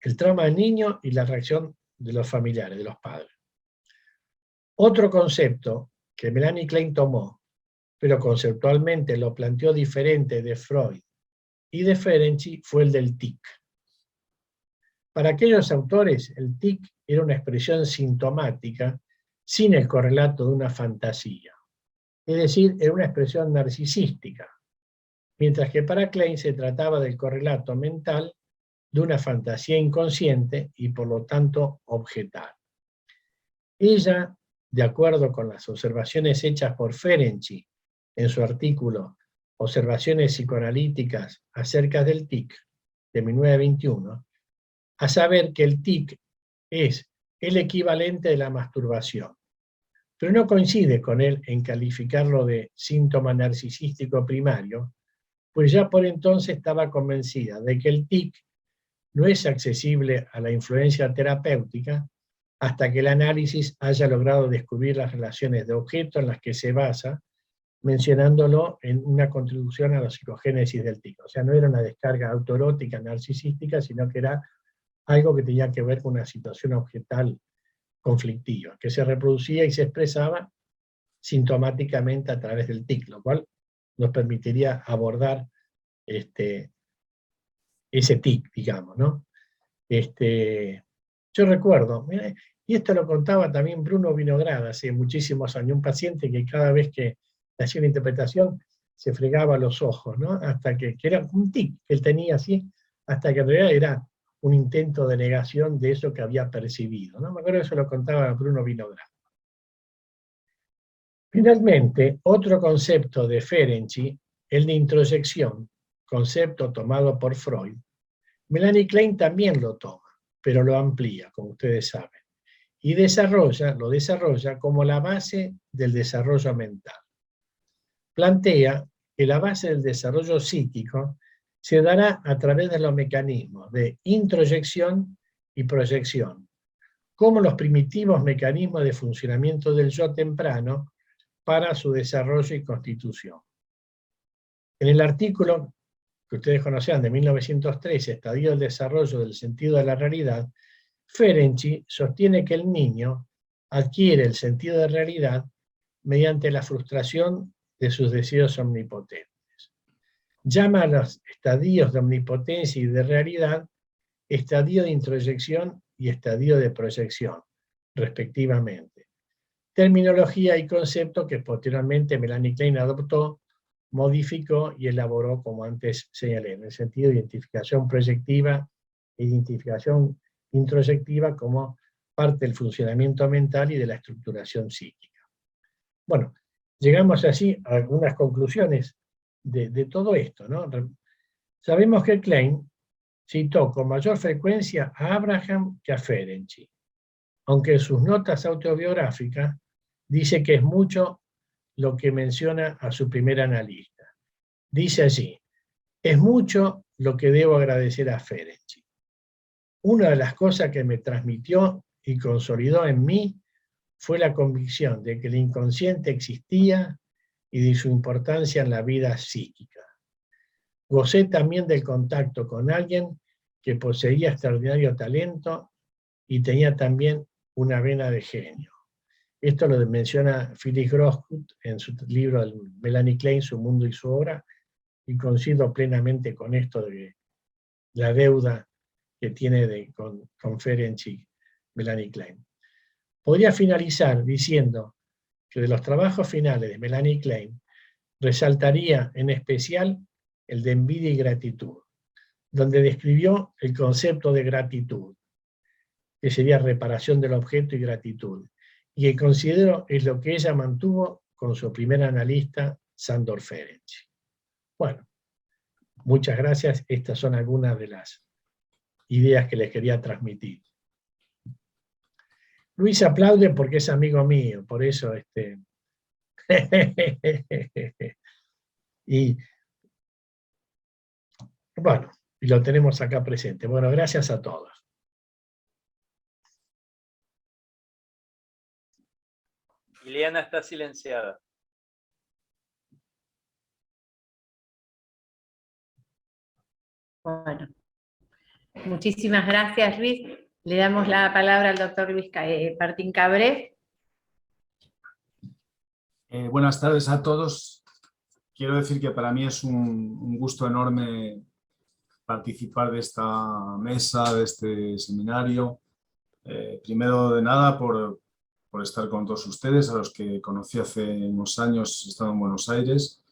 el trauma del niño y la reacción de los familiares, de los padres. Otro concepto que Melanie Klein tomó, pero conceptualmente lo planteó diferente de Freud y de Ferenczi, fue el del tic. Para aquellos autores, el tic era una expresión sintomática sin el correlato de una fantasía. Es decir, era una expresión narcisística, mientras que para Klein se trataba del correlato mental de una fantasía inconsciente y por lo tanto objetal. Ella, de acuerdo con las observaciones hechas por Ferenczi en su artículo Observaciones psicoanalíticas acerca del tic, de 1921, a saber que el tic es el equivalente de la masturbación, pero no coincide con él en calificarlo de síntoma narcisístico primario, pues ya por entonces estaba convencida de que el tic no es accesible a la influencia terapéutica hasta que el análisis haya logrado descubrir las relaciones de objeto en las que se basa, mencionándolo en una contribución a la psicogénesis del tic. O sea, no era una descarga autoerótica narcisística, sino que era algo que tenía que ver con una situación objetal conflictiva, que se reproducía y se expresaba sintomáticamente a través del tic, lo cual nos permitiría abordar ese tic, digamos, ¿no? Yo recuerdo, y esto lo contaba también Bruno Vinograd hace muchísimos años, un paciente que cada vez que hacía una interpretación se fregaba los ojos, ¿no? Hasta que era un tic que él tenía así, hasta que en realidad era un intento de negación de eso que había percibido, ¿no? Me acuerdo que eso lo contaba Bruno Vinograd. Finalmente, otro concepto de Ferenczi, el de introyección, concepto tomado por Freud, Melanie Klein también lo toma, pero lo amplía, como ustedes saben, y lo desarrolla como la base del desarrollo mental. Plantea que la base del desarrollo psíquico se dará a través de los mecanismos de introyección y proyección, como los primitivos mecanismos de funcionamiento del yo temprano para su desarrollo y constitución. En el artículo que ustedes conocían de 1913, Estadio del desarrollo del sentido de la realidad, Ferenczi sostiene que el niño adquiere el sentido de realidad mediante la frustración de sus deseos omnipotentes. Llama a los estadios de omnipotencia y de realidad estadio de introyección y estadio de proyección, respectivamente. Terminología y concepto que posteriormente Melanie Klein adoptó, modificó y elaboró, como antes señalé, en el sentido de identificación proyectiva e identificación introyectiva como parte del funcionamiento mental y de la estructuración psíquica. Bueno, llegamos así a algunas conclusiones de todo esto, ¿no? Sabemos que Klein citó con mayor frecuencia a Abraham que a Ferenczi, aunque en sus notas autobiográficas dice que es mucho lo que menciona a su primer analista. Dice allí, es mucho lo que debo agradecer a Ferenczi. Una de las cosas que me transmitió y consolidó en mí fue la convicción de que el inconsciente existía y de su importancia en la vida psíquica. Gocé también del contacto con alguien que poseía extraordinario talento y tenía también una vena de genio. Esto lo menciona Phyllis Grosskut en su libro Melanie Klein, Su mundo y su obra, y coincido plenamente con esto de la deuda que tiene con Ferenczi Melanie Klein. Podría finalizar diciendo que de los trabajos finales de Melanie Klein resaltaría en especial el de Envidia y Gratitud, donde describió el concepto de gratitud, que sería reparación del objeto y gratitud, y que considero es lo que ella mantuvo con su primer analista, Sándor Ferenczi. Bueno, muchas gracias. Estas son algunas de las ideas que les quería transmitir. Luis aplaude porque es amigo mío, por eso y bueno, y lo tenemos acá presente. Bueno, gracias a todos. Liliana está silenciada. Bueno, muchísimas gracias, Luis. Le damos la palabra al doctor Luis Martín Cabré. Buenas tardes a todos. Quiero decir que para mí es un gusto enorme participar de esta mesa, de este seminario. Primero de nada por estar con todos ustedes, a los que conocí hace unos años estando en Buenos Aires,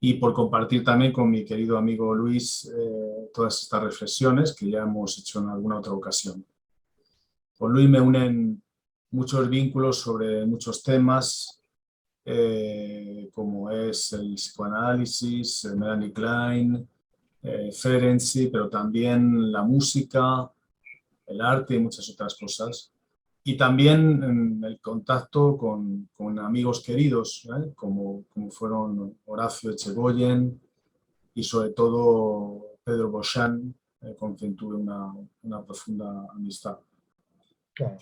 y por compartir también con mi querido amigo Luis todas estas reflexiones que ya hemos hecho en alguna otra ocasión. Con Luis me unen muchos vínculos sobre muchos temas, como es el psicoanálisis, Melanie Klein, Ferenczi, pero también la música, el arte y muchas otras cosas. Y también el contacto con amigos queridos, como fueron Horacio Echegoyen y sobre todo Pedro Boschan, con quien tuve una profunda amistad. Claro.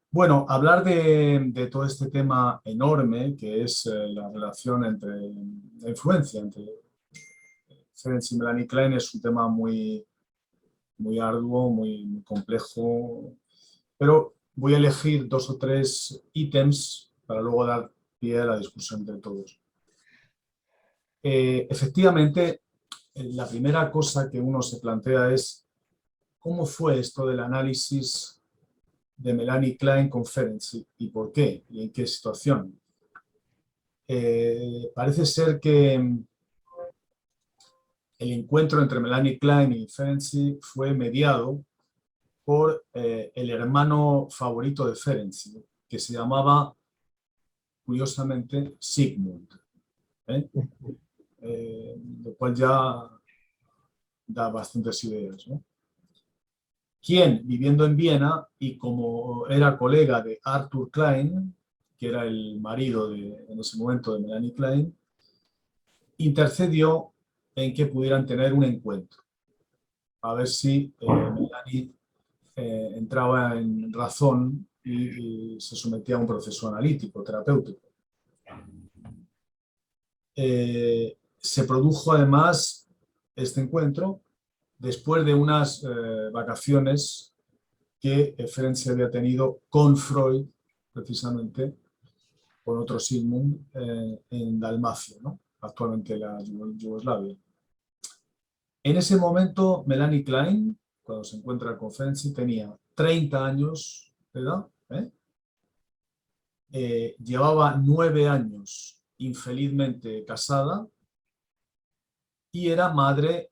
Bueno, hablar de todo este tema enorme que es la relación la influencia entre Ferenczi y Melanie Klein es un tema muy arduo, muy complejo, pero voy a elegir 2 o 3 ítems para luego dar pie a la discusión entre todos. Efectivamente, la primera cosa que uno se plantea es ¿cómo fue esto del análisis de Melanie Klein con Ferenczi? ¿Y por qué? ¿Y en qué situación? Parece ser que el encuentro entre Melanie Klein y Ferenczi fue mediado por el hermano favorito de Ferenczi, que se llamaba, curiosamente, Sigmund. Lo cual ya da bastantes ideas, ¿no? Quien, viviendo en Viena, y como era colega de Arthur Klein, que era el marido en ese momento de Melanie Klein, intercedió en que pudieran tener un encuentro, a ver si Melanie entraba en razón y se sometía a un proceso analítico, terapéutico. Se produjo además este encuentro después de unas vacaciones que Ferenczi había tenido con Freud, precisamente, con otro Sigmund, en Dalmacia, ¿no? Actualmente la Yugoslavia. En ese momento, Melanie Klein, cuando se encuentra con Ferenczi, tenía 30 años de edad, llevaba 9 años infelizmente casada y era madre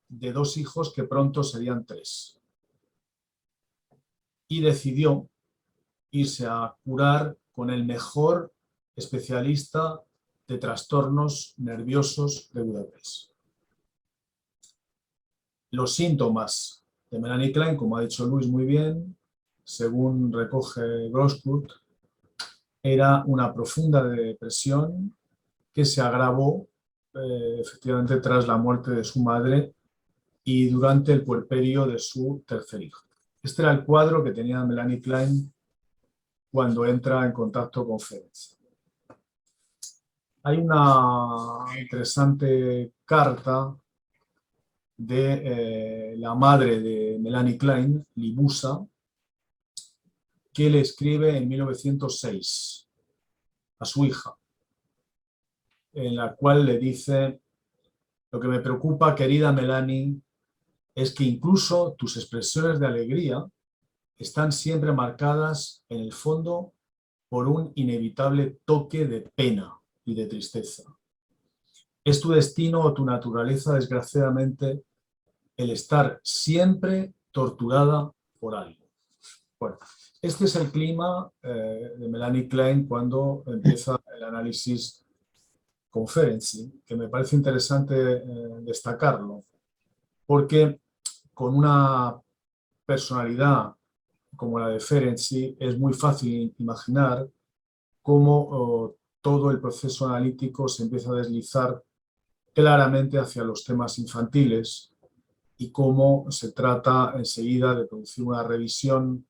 de 2 hijos que pronto serían 3. Y decidió irse a curar con el mejor especialista de trastornos nerviosos de Budapest. Los síntomas de Melanie Klein, como ha dicho Luis muy bien, según recoge Grosskurt, era una profunda depresión que se agravó efectivamente tras la muerte de su madre y durante el puerperio de su tercer hijo. Este era el cuadro que tenía Melanie Klein cuando entra en contacto con Ferenczi. Hay una interesante carta de la madre de Melanie Klein, Libusa, que le escribe en 1906 a su hija, en la cual le dice: lo que me preocupa, querida Melanie, es que incluso tus expresiones de alegría están siempre marcadas en el fondo por un inevitable toque de pena y de tristeza. Es tu destino o tu naturaleza, desgraciadamente, el estar siempre torturada por algo. Bueno, este es el clima de Melanie Klein cuando empieza el análisis con Ferenczi, que me parece interesante destacarlo, porque con una personalidad como la de Ferenczi es muy fácil imaginar cómo todo el proceso analítico se empieza a deslizar claramente hacia los temas infantiles y cómo se trata enseguida de producir una revisión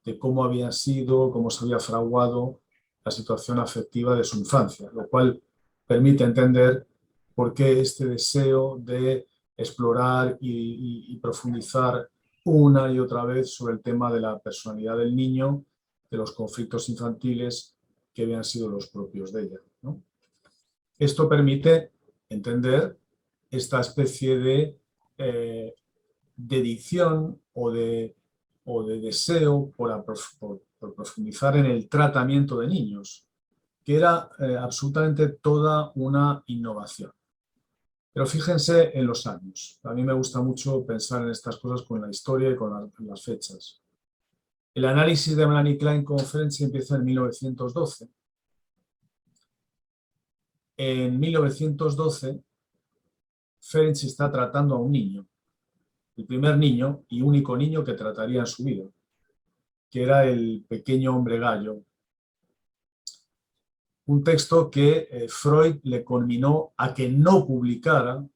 de cómo había sido, cómo se había fraguado la situación afectiva de su infancia, lo cual permite entender por qué este deseo de explorar y profundizar una y otra vez sobre el tema de la personalidad del niño, de los conflictos infantiles que habían sido los propios de ella, ¿no? Esto permite entender esta especie de dedición o de deseo por profundizar en el tratamiento de niños, que era absolutamente toda una innovación. Pero fíjense en los años. A mí me gusta mucho pensar en estas cosas con la historia y con las fechas. El análisis de Melanie Klein con Ferenczi empieza en 1912. En 1912, Ferenczi está tratando a un niño, el primer niño y único niño que trataría en su vida, que era el pequeño hombre gallo. Un texto que Freud le conminó a que no publicara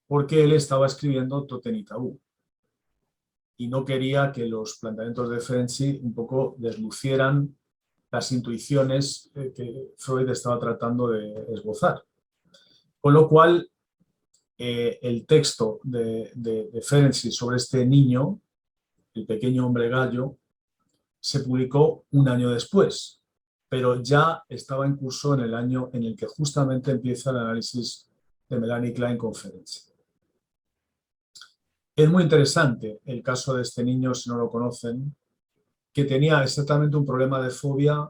porque él estaba escribiendo Totem y Tabú y no quería que los planteamientos de Ferenczi un poco deslucieran las intuiciones que Freud estaba tratando de esbozar. Con lo cual, el texto de Ferenczi sobre este niño, el pequeño hombre gallo, se publicó un año después, pero ya estaba en curso en el año en el que justamente empieza el análisis de Melanie Klein con Ferenczi. Es muy interesante el caso de este niño, si no lo conocen, que tenía exactamente un problema de fobia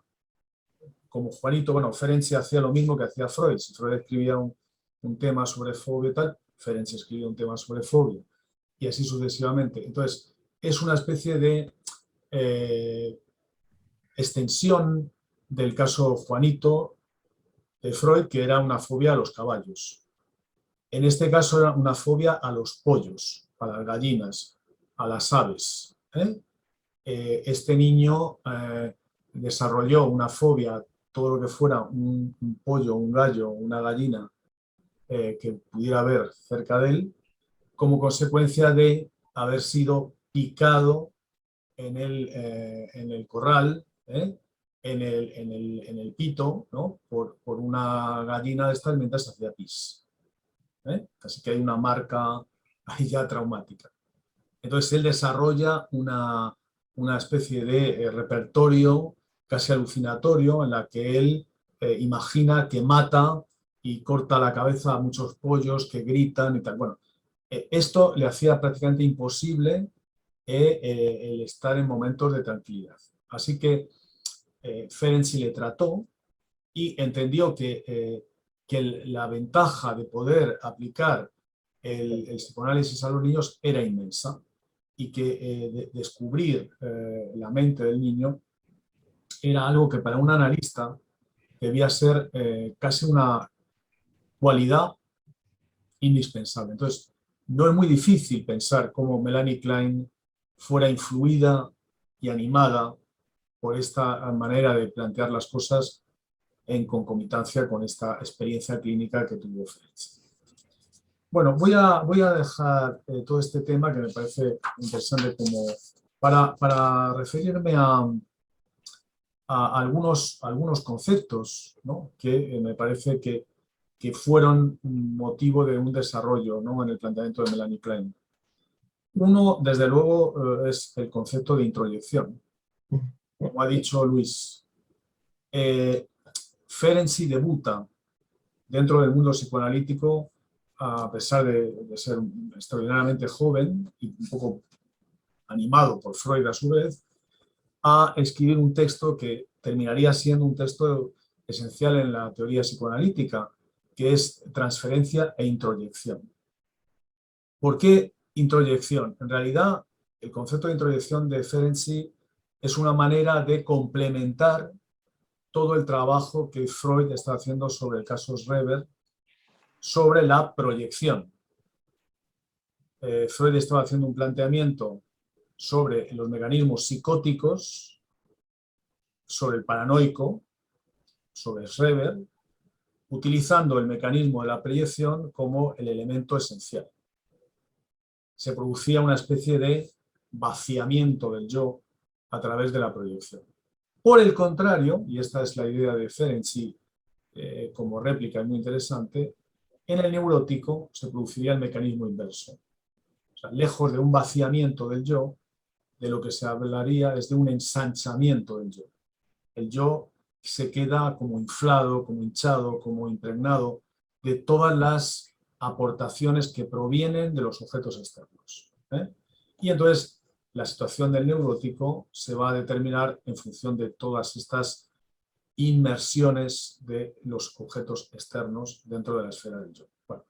como Juanito. Bueno, Ferenczi hacía lo mismo que hacía Freud. Si Freud escribía un tema sobre fobia y tal, Ferenczi escribía un tema sobre fobia, y así sucesivamente. Entonces, es una especie de extensión del caso Juanito de Freud, que era una fobia a los caballos. En este caso era una fobia a los pollos, a las gallinas, a las aves. Este niño desarrolló una fobia a todo lo que fuera un pollo, un gallo, una gallina que pudiera haber cerca de él, como consecuencia de haber sido picado en el corral, en el pito, ¿no? por una gallina de estas mientras hacía pis. Así que hay una marca ahí ya traumática. Entonces él desarrolla una especie de repertorio casi alucinatorio en la que él imagina que mata y corta la cabeza a muchos pollos que gritan y tal. Bueno, esto le hacía prácticamente imposible el estar en momentos de tranquilidad. Así que Ferenczi le trató y entendió que la ventaja de poder aplicar el psicoanálisis a los niños era inmensa y que descubrir la mente del niño era algo que para un analista debía ser casi una cualidad indispensable. Entonces, no es muy difícil pensar cómo Melanie Klein fuera influida y animada por esta manera de plantear las cosas en concomitancia con esta experiencia clínica que tuvo Ferenczi. Bueno, voy a dejar todo este tema que me parece interesante como para referirme a algunos conceptos, ¿no? que me parece que fueron motivo de un desarrollo, ¿no? en el planteamiento de Melanie Klein. Uno, desde luego, es el concepto de introyección. Como ha dicho Luis, Ferenczi debuta dentro del mundo psicoanalítico, a pesar de ser extraordinariamente joven y un poco animado por Freud a su vez, a escribir un texto que terminaría siendo un texto esencial en la teoría psicoanalítica, que es transferencia e introyección. ¿Por qué introyección? En realidad, el concepto de introyección de Ferenczi es una manera de complementar todo el trabajo que Freud está haciendo sobre el caso Schreber, sobre la proyección. Freud estaba haciendo un planteamiento sobre los mecanismos psicóticos, sobre el paranoico, sobre Schreber, utilizando el mecanismo de la proyección como el elemento esencial. se producía una especie de vaciamiento del yo a través de la proyección. Por el contrario, y esta es la idea de Ferenczi como réplica muy interesante, en el neurótico se produciría el mecanismo inverso. O sea, lejos de un vaciamiento del yo, de lo que se hablaría es de un ensanchamiento del yo. El yo se queda como inflado, como hinchado, como impregnado de todas las aportaciones que provienen de los objetos externos. Y entonces la situación del neurótico se va a determinar en función de todas estas inmersiones de los objetos externos dentro de la esfera del yo. Bueno,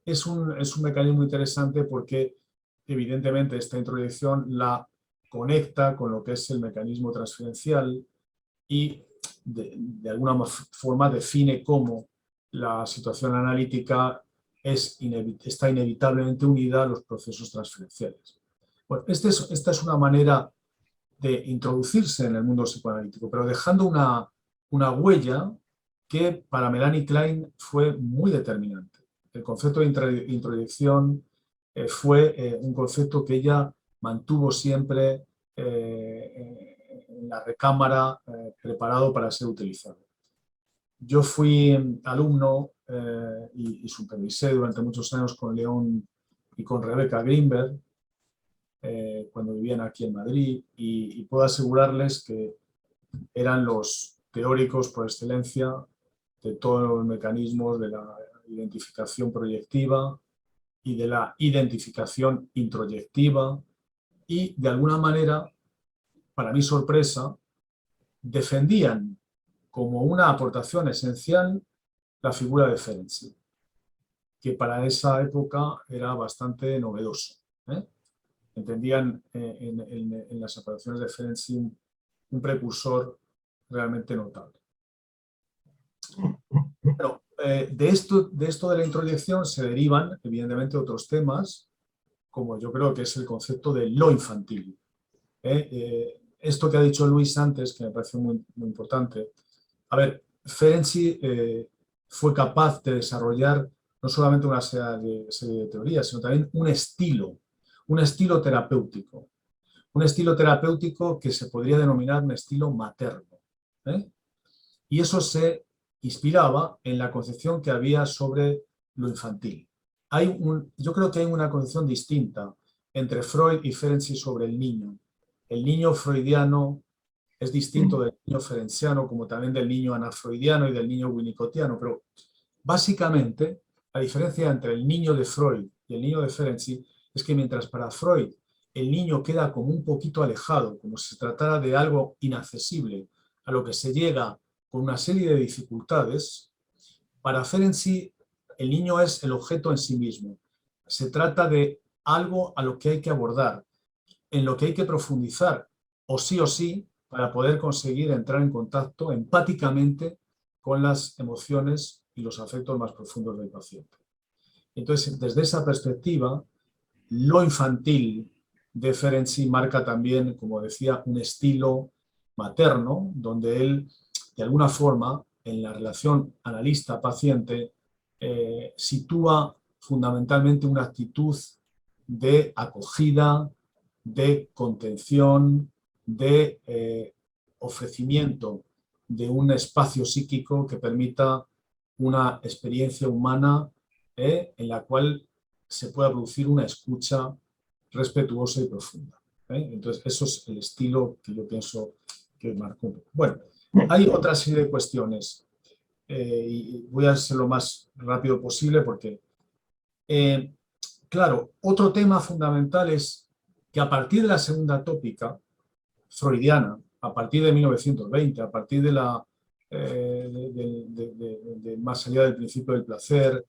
es un mecanismo interesante porque evidentemente esta introyección la conecta con lo que es el mecanismo transferencial y de alguna forma define cómo la situación analítica está inevitablemente unida a los procesos transferenciales. Bueno, esta es una manera de introducirse en el mundo psicoanalítico, pero dejando una huella que para Melanie Klein fue muy determinante. El concepto de introyección fue un concepto que ella mantuvo siempre en la recámara preparado para ser utilizado. Yo fui alumno y supervisé durante muchos años con León y con Rebecca Greenberg cuando vivían aquí en Madrid y puedo asegurarles que eran los teóricos por excelencia de todos los mecanismos de la identificación proyectiva y de la identificación introyectiva y de alguna manera, para mi sorpresa, defendían como una aportación esencial la figura de Ferenczi, que para esa época era bastante novedoso. Entendían en las operaciones de Ferenczi un precursor realmente notable. Bueno, de esto de la introyección se derivan evidentemente otros temas, como yo creo que es el concepto de lo infantil. Esto que ha dicho Luis antes, que me parece muy, muy importante. A ver, Ferenczi fue capaz de desarrollar no solamente una serie de teorías, sino también un estilo terapéutico. Un estilo terapéutico que se podría denominar un estilo materno. Y eso se inspiraba en la concepción que había sobre lo infantil. Yo creo que hay una concepción distinta entre Freud y Ferenczi sobre el niño. El niño freudiano es distinto del niño ferenciano, como también del niño anafreudiano y del niño winnicottiano, pero básicamente la diferencia entre el niño de Freud y el niño de Ferenczi es que mientras para Freud el niño queda como un poquito alejado, como si se tratara de algo inaccesible, a lo que se llega con una serie de dificultades, para Ferenczi el niño es el objeto en sí mismo. Se trata de algo a lo que hay que abordar, en lo que hay que profundizar, o sí, para poder conseguir entrar en contacto empáticamente con las emociones y los afectos más profundos del paciente. Entonces, desde esa perspectiva, lo infantil de Ferenczi marca también, como decía, un estilo materno, donde él, de alguna forma, en la relación analista-paciente, sitúa fundamentalmente una actitud de acogida, de contención, de ofrecimiento de un espacio psíquico que permita una experiencia humana en la cual se pueda producir una escucha respetuosa y profunda. Entonces, eso es el estilo que yo pienso que marcó. Bueno, hay otra serie de cuestiones y voy a ser lo más rápido posible porque, claro, otro tema fundamental es que a partir de la segunda tópica freudiana, a partir de 1920, a partir de más allá del principio del placer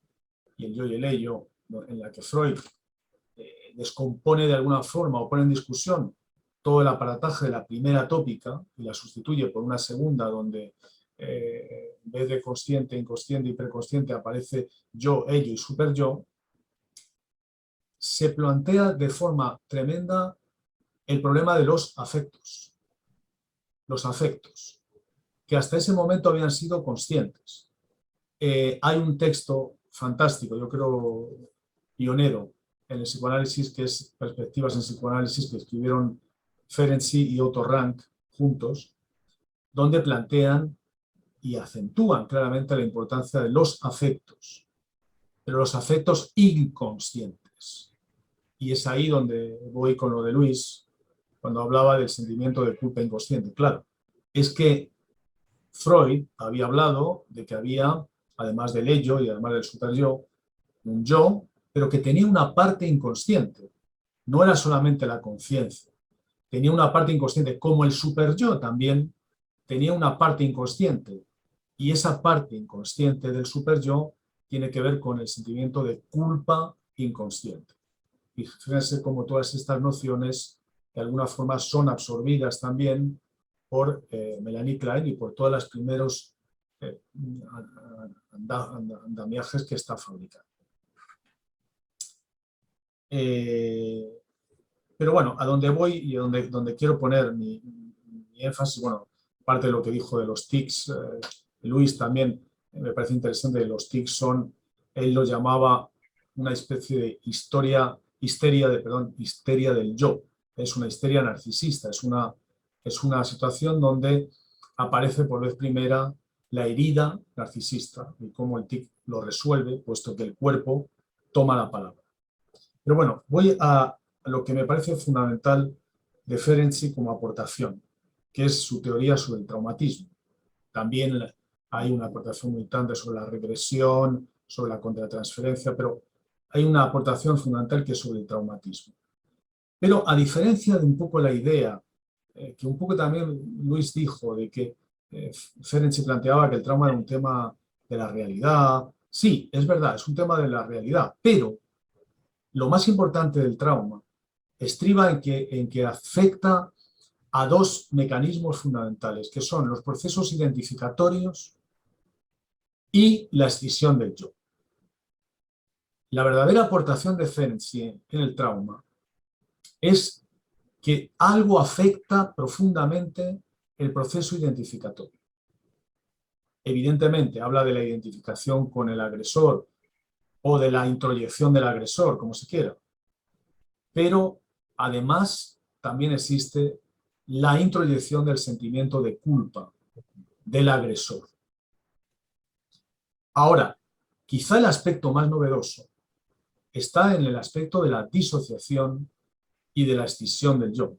y el yo y el ello, en la que Freud descompone de alguna forma o pone en discusión todo el aparataje de la primera tópica y la sustituye por una segunda donde en vez de consciente, inconsciente y preconsciente aparece yo, ello y superyo, se plantea de forma tremenda el problema de los afectos. Los afectos, que hasta ese momento habían sido conscientes. Hay un texto fantástico, yo creo pionero, en el psicoanálisis, que es Perspectivas en Psicoanálisis, que escribieron Ferenczi y Otto Rank juntos, donde plantean y acentúan claramente la importancia de los afectos, pero los afectos inconscientes. Y es ahí donde voy con lo de Luis, cuando hablaba del sentimiento de culpa inconsciente. Claro, es que Freud había hablado de que había, además del ello y además del superyo, un yo, pero que tenía una parte inconsciente. No era solamente la conciencia. Tenía una parte inconsciente, como el superyo también tenía una parte inconsciente. Y esa parte inconsciente del superyo tiene que ver con el sentimiento de culpa inconsciente. Y fíjense cómo todas estas nociones de alguna forma son absorbidas también por Melanie Klein y por todos los primeros andamiajes que está fabricando. Pero bueno, a donde voy y donde quiero poner mi énfasis, bueno, parte de lo que dijo de los tics, Luis también me parece interesante, los tics son, él lo llamaba una especie de histeria del yo. Es una histeria narcisista, es una situación donde aparece por vez primera la herida narcisista y cómo el tic lo resuelve, puesto que el cuerpo toma la palabra. Pero bueno, voy a lo que me parece fundamental de Ferenczi como aportación, que es su teoría sobre el traumatismo. También hay una aportación muy importante sobre la regresión, sobre la contratransferencia, pero hay una aportación fundamental que es sobre el traumatismo. Pero a diferencia de un poco la idea, que un poco también Luis dijo, de que Ferenczi planteaba que el trauma era un tema de la realidad. Sí, es verdad, es un tema de la realidad, pero lo más importante del trauma estriba en que afecta a dos mecanismos fundamentales, que son los procesos identificatorios y la escisión del yo. La verdadera aportación de Ferenczi en el trauma es que algo afecta profundamente el proceso identificatorio. Evidentemente, habla de la identificación con el agresor o de la introyección del agresor, como se quiera. Pero, además, también existe la introyección del sentimiento de culpa del agresor. Ahora, quizá el aspecto más novedoso está en el aspecto de la disociación y de la escisión del yo.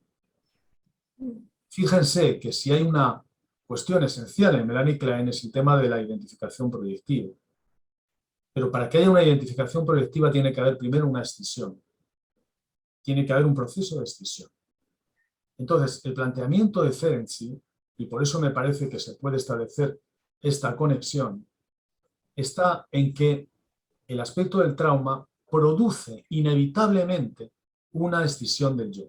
Fíjense que si hay una cuestión esencial en Melanie Klein es el tema de la identificación proyectiva. Pero para que haya una identificación proyectiva tiene que haber primero una escisión. Tiene que haber un proceso de escisión. Entonces, el planteamiento de Ferenczi, y por eso me parece que se puede establecer esta conexión, está en que el aspecto del trauma produce inevitablemente una escisión del yo.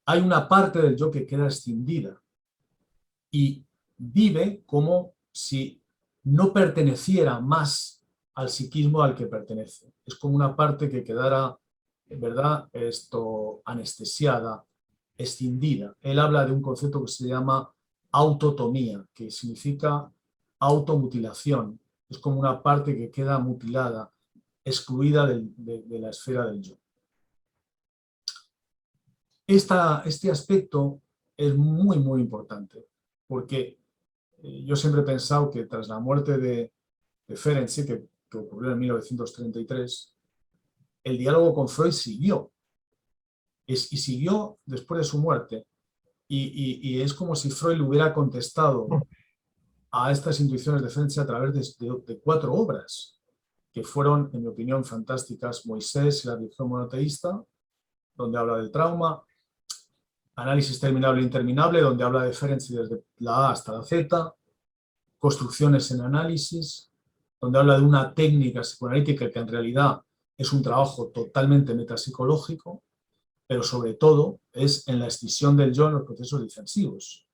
Hay una parte del yo que queda escindida y vive como si no perteneciera más al psiquismo al que pertenece. Es como una parte que quedara, en verdad, anestesiada, escindida. Él habla de un concepto que se llama autotomía, que significa automutilación. Es como una parte que queda mutilada, excluida de la esfera del yo. Este aspecto es muy, muy importante, porque yo siempre he pensado que tras la muerte de Ferenczi, que ocurrió en 1933, el diálogo con Freud siguió. Y siguió después de su muerte. Y es como si Freud le hubiera contestado a estas intuiciones de Ferenczi a través de 4 obras, que fueron, en mi opinión, fantásticas. Moisés y la religión monoteísta, donde habla del trauma. Análisis terminable e interminable, donde habla de Ferenczi desde la A hasta la Z. Construcciones en análisis, donde habla de una técnica psicoanalítica que en realidad es un trabajo totalmente metapsicológico, pero sobre todo es en la escisión del yo en los procesos defensivos,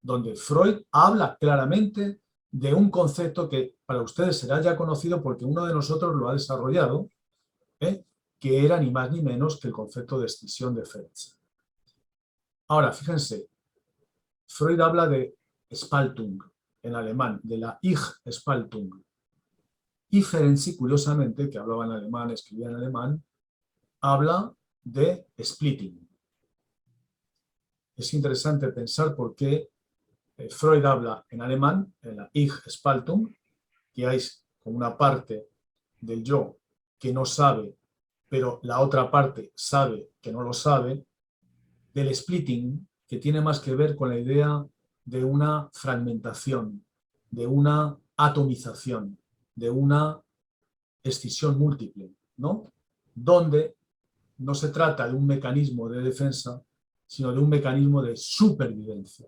donde Freud habla claramente de un concepto que para ustedes será ya conocido porque uno de nosotros lo ha desarrollado, que era ni más ni menos que el concepto de escisión de Ferenczi. Ahora, fíjense, Freud habla de Spaltung en alemán, de la Ich-Spaltung. Y Ferenczi, curiosamente, que hablaba en alemán, escribía en alemán, habla de splitting. Es interesante pensar por qué Freud habla en alemán, en la Ich-Spaltung, que hay como una parte del yo que no sabe, pero la otra parte sabe que no lo sabe, del splitting, que tiene más que ver con la idea de una fragmentación, de una atomización, de una escisión múltiple, ¿no? Donde no se trata de un mecanismo de defensa, sino de un mecanismo de supervivencia.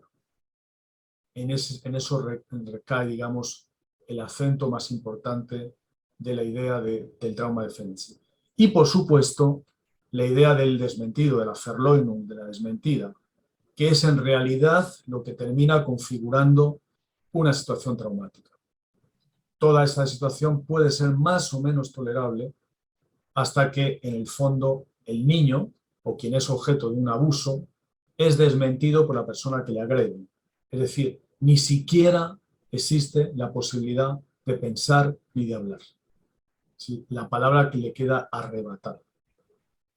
En eso recae, digamos, el acento más importante de la idea del trauma defensivo. Y, por supuesto, la idea del desmentido, de la Verleugnung, de la desmentida, que es en realidad lo que termina configurando una situación traumática. Toda esa situación puede ser más o menos tolerable hasta que, en el fondo, el niño, o quien es objeto de un abuso, es desmentido por la persona que le agrede. Es decir, ni siquiera existe la posibilidad de pensar ni de hablar. ¿Sí? La palabra que le queda arrebatada.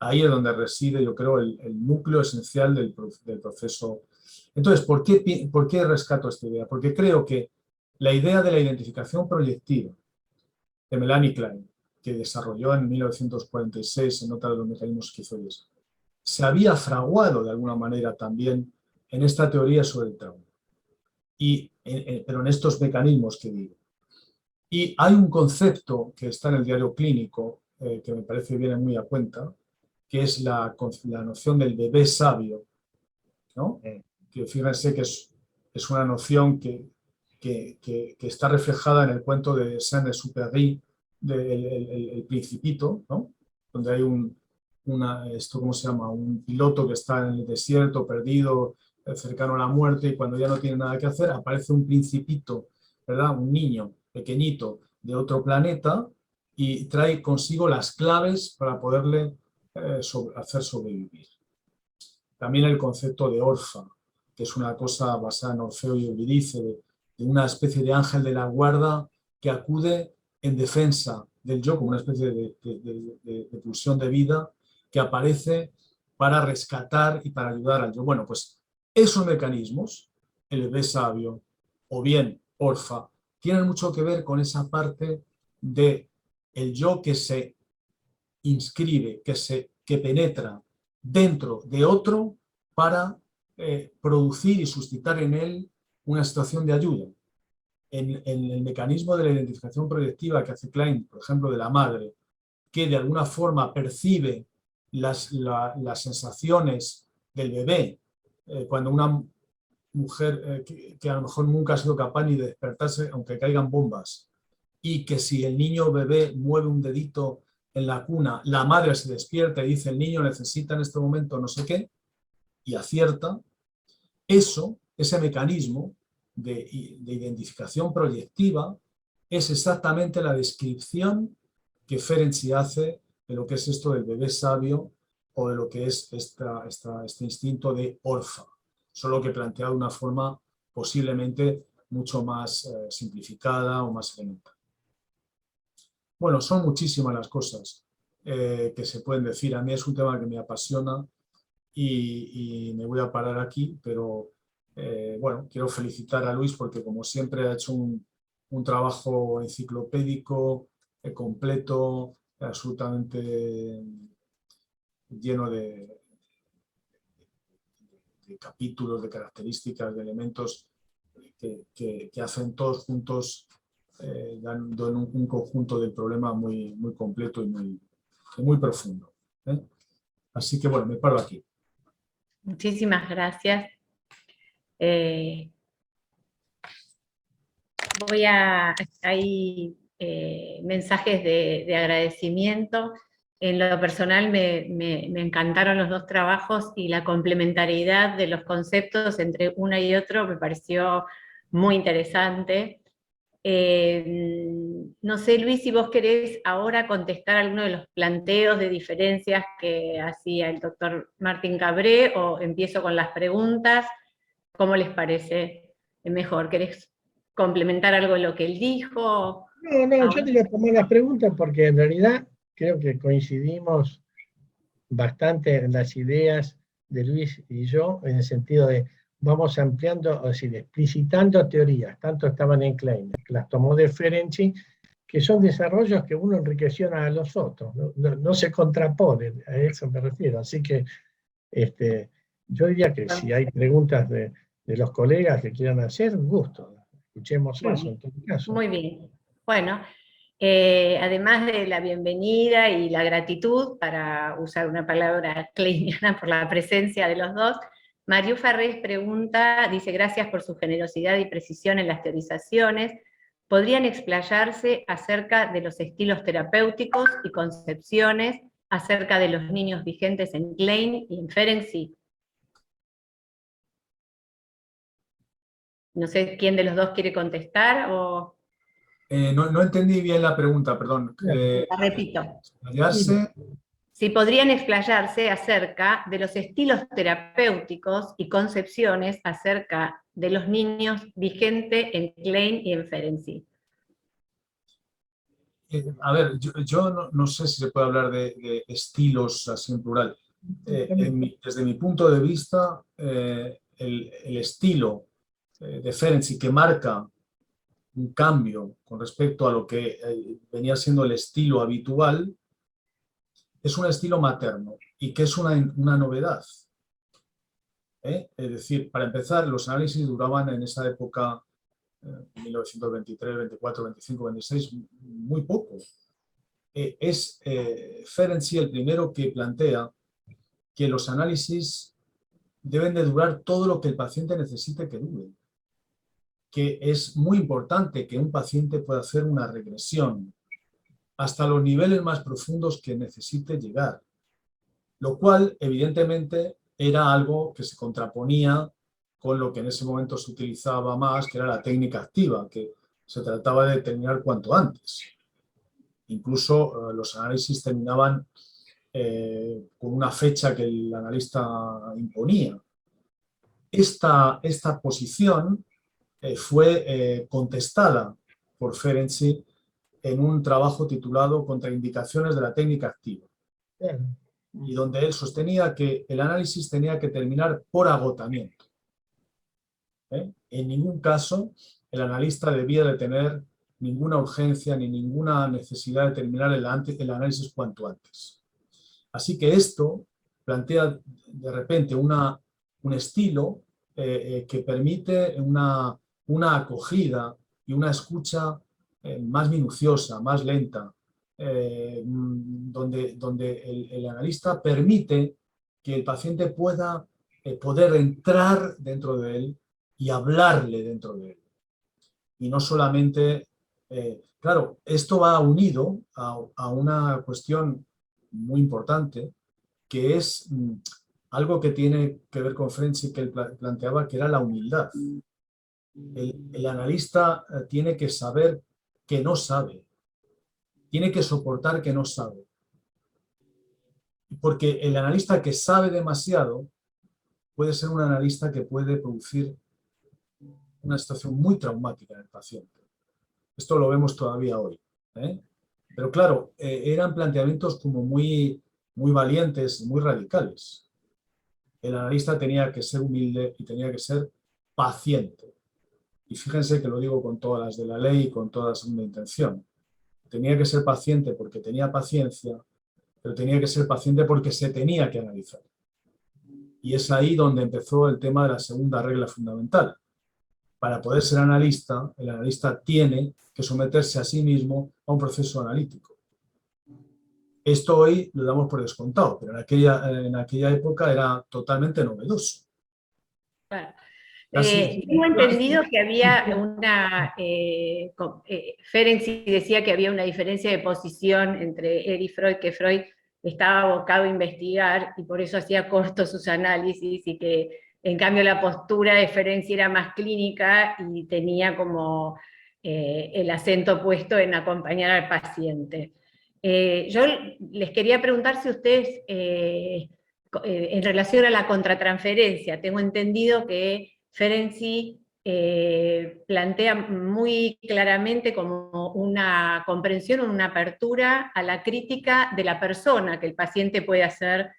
Ahí es donde reside, yo creo, el núcleo esencial del proceso. Entonces, ¿por qué rescato esta idea? Porque creo que la idea de la identificación proyectiva de Melanie Klein, que desarrolló en 1946 en Nota de los mecanismos esquizoides, se había fraguado de alguna manera también en esta teoría sobre el trauma, pero en estos mecanismos que digo. Y hay un concepto que está en el diario clínico, que me parece que viene muy a cuenta, que es la noción del bebé sabio, ¿no? Que fíjense que es una noción que está reflejada en el cuento de Saint-Exupéry, el Principito, ¿no? Donde hay ¿cómo se llama? Un piloto que está en el desierto, perdido, cercano a la muerte, y cuando ya no tiene nada que hacer, aparece un principito, ¿verdad? Un niño pequeñito de otro planeta y trae consigo las claves para poderle hacer sobrevivir. También el concepto de Orfa, que es una cosa basada en Orfeo y Eurídice, de una especie de ángel de la guarda que acude en defensa del yo, como una especie de pulsión de vida que aparece para rescatar y para ayudar al yo. Bueno, pues esos mecanismos, el bebé sabio o bien Orfa, tienen mucho que ver con esa parte de el yo que se inscribe, que penetra dentro de otro para producir y suscitar en él una situación de ayuda. En el mecanismo de la identificación proyectiva que hace Klein, por ejemplo, de la madre, que de alguna forma percibe las sensaciones del bebé, cuando una mujer que a lo mejor nunca ha sido capaz ni de despertarse aunque caigan bombas, y que si el niño bebé mueve un dedito en la cuna, la madre se despierta y dice el niño necesita en este momento no sé qué, y acierta, ese mecanismo de identificación proyectiva es exactamente la descripción que Ferenczi hace de lo que es esto del bebé sabio o de lo que es este instinto de Orfa, solo que planteado de una forma posiblemente mucho más simplificada o más elemental. Bueno, son muchísimas las cosas que se pueden decir. A mí es un tema que me apasiona y me voy a parar aquí, pero bueno, quiero felicitar a Luis porque como siempre ha hecho un trabajo enciclopédico, completo, absolutamente lleno de capítulos, de características, de elementos que hacen todos juntos, dando un conjunto del problema muy, muy completo y muy profundo. Así que bueno, me paro aquí. Muchísimas gracias. Hay mensajes de agradecimiento. En lo personal me encantaron los dos trabajos y la complementariedad de los conceptos entre uno y otro me pareció muy interesante. No sé, Luis, si vos querés ahora contestar alguno de los planteos de diferencias que hacía el doctor Martín Cabré, o empiezo con las preguntas. ¿Cómo les parece mejor? ¿Querés complementar algo de lo que él dijo? No, yo te voy a tomar las preguntas porque en realidad creo que coincidimos bastante las ideas de Luis y yo, en el sentido de vamos ampliando, es decir, explicitando teorías, tanto estaban en Klein, que las tomó de Ferenczi, que son desarrollos que uno enriqueciona a los otros, no se contraponen, a eso me refiero. Así que yo diría que si hay preguntas de los colegas que quieran hacer, un gusto. Escuchemos Bueno, eso en todo caso. muy bien. Bueno, además de la bienvenida y la gratitud, para usar una palabra kleiniana por la presencia de los dos, Mariu Farrés pregunta, dice, gracias por su generosidad y precisión en las teorizaciones. ¿Podrían explayarse acerca de los estilos terapéuticos y concepciones acerca de los niños vigentes en Klein y en Ferenczi? No sé quién de los dos quiere contestar o... No entendí bien la pregunta, perdón. La repito. ¿Explayarse? Si podrían explayarse acerca de los estilos terapéuticos y concepciones acerca de los niños vigentes en Klein y en Ferenczi. A ver, yo no sé si se puede hablar de estilos así en plural. Desde mi punto de vista, el estilo de Ferenczi que marca un cambio con respecto a lo que venía siendo el estilo habitual, es un estilo materno y que es una novedad. Es decir, para empezar, los análisis duraban en esa época, 1923, 24, 25, 26, muy poco. Es Ferenczi el primero que plantea que los análisis deben de durar todo lo que el paciente necesite que dure. Que es muy importante que un paciente pueda hacer una regresión hasta los niveles más profundos que necesite llegar. Lo cual, evidentemente, era algo que se contraponía con lo que en ese momento se utilizaba más, que era la técnica activa, que se trataba de terminar cuanto antes. Incluso los análisis terminaban con una fecha que el analista imponía. Esta posición fue contestada por Ferenczi en un trabajo titulado Contraindicaciones de la técnica activa, y donde él sostenía que el análisis tenía que terminar por agotamiento. En ningún caso el analista debía de tener ninguna urgencia ni ninguna necesidad de terminar el análisis cuanto antes. Así que esto plantea de repente un estilo que permite una acogida y una escucha más minuciosa, más lenta, donde el analista permite que el paciente pueda poder entrar dentro de él y hablarle dentro de él. Y no solamente... claro, esto va unido a una cuestión muy importante, que es algo que tiene que ver con Ferenczi, que él planteaba, que era la humildad. El analista tiene que saber que no sabe, tiene que soportar que no sabe. Porque el analista que sabe demasiado puede ser un analista que puede producir una situación muy traumática en el paciente. Esto lo vemos todavía hoy. Pero claro, eran planteamientos como muy valientes, muy radicales. El analista tenía que ser humilde y tenía que ser paciente. Y fíjense que lo digo con todas las de la ley y con toda la segunda intención. Tenía que ser paciente porque tenía paciencia, pero tenía que ser paciente porque se tenía que analizar. Y es ahí donde empezó el tema de la segunda regla fundamental. Para poder ser analista, el analista tiene que someterse a sí mismo a un proceso analítico. Esto hoy lo damos por descontado, pero en aquella época era totalmente novedoso. Claro. Tengo entendido que había una... Ferenczi decía que había una diferencia de posición entre él y Freud, que Freud estaba abocado a investigar y por eso hacía cortos sus análisis, y que en cambio la postura de Ferenczi era más clínica y tenía como el acento puesto en acompañar al paciente. Yo les quería preguntar si ustedes, en relación a la contratransferencia, tengo entendido que Ferenczi plantea muy claramente como una comprensión o una apertura a la crítica de la persona que el paciente puede hacer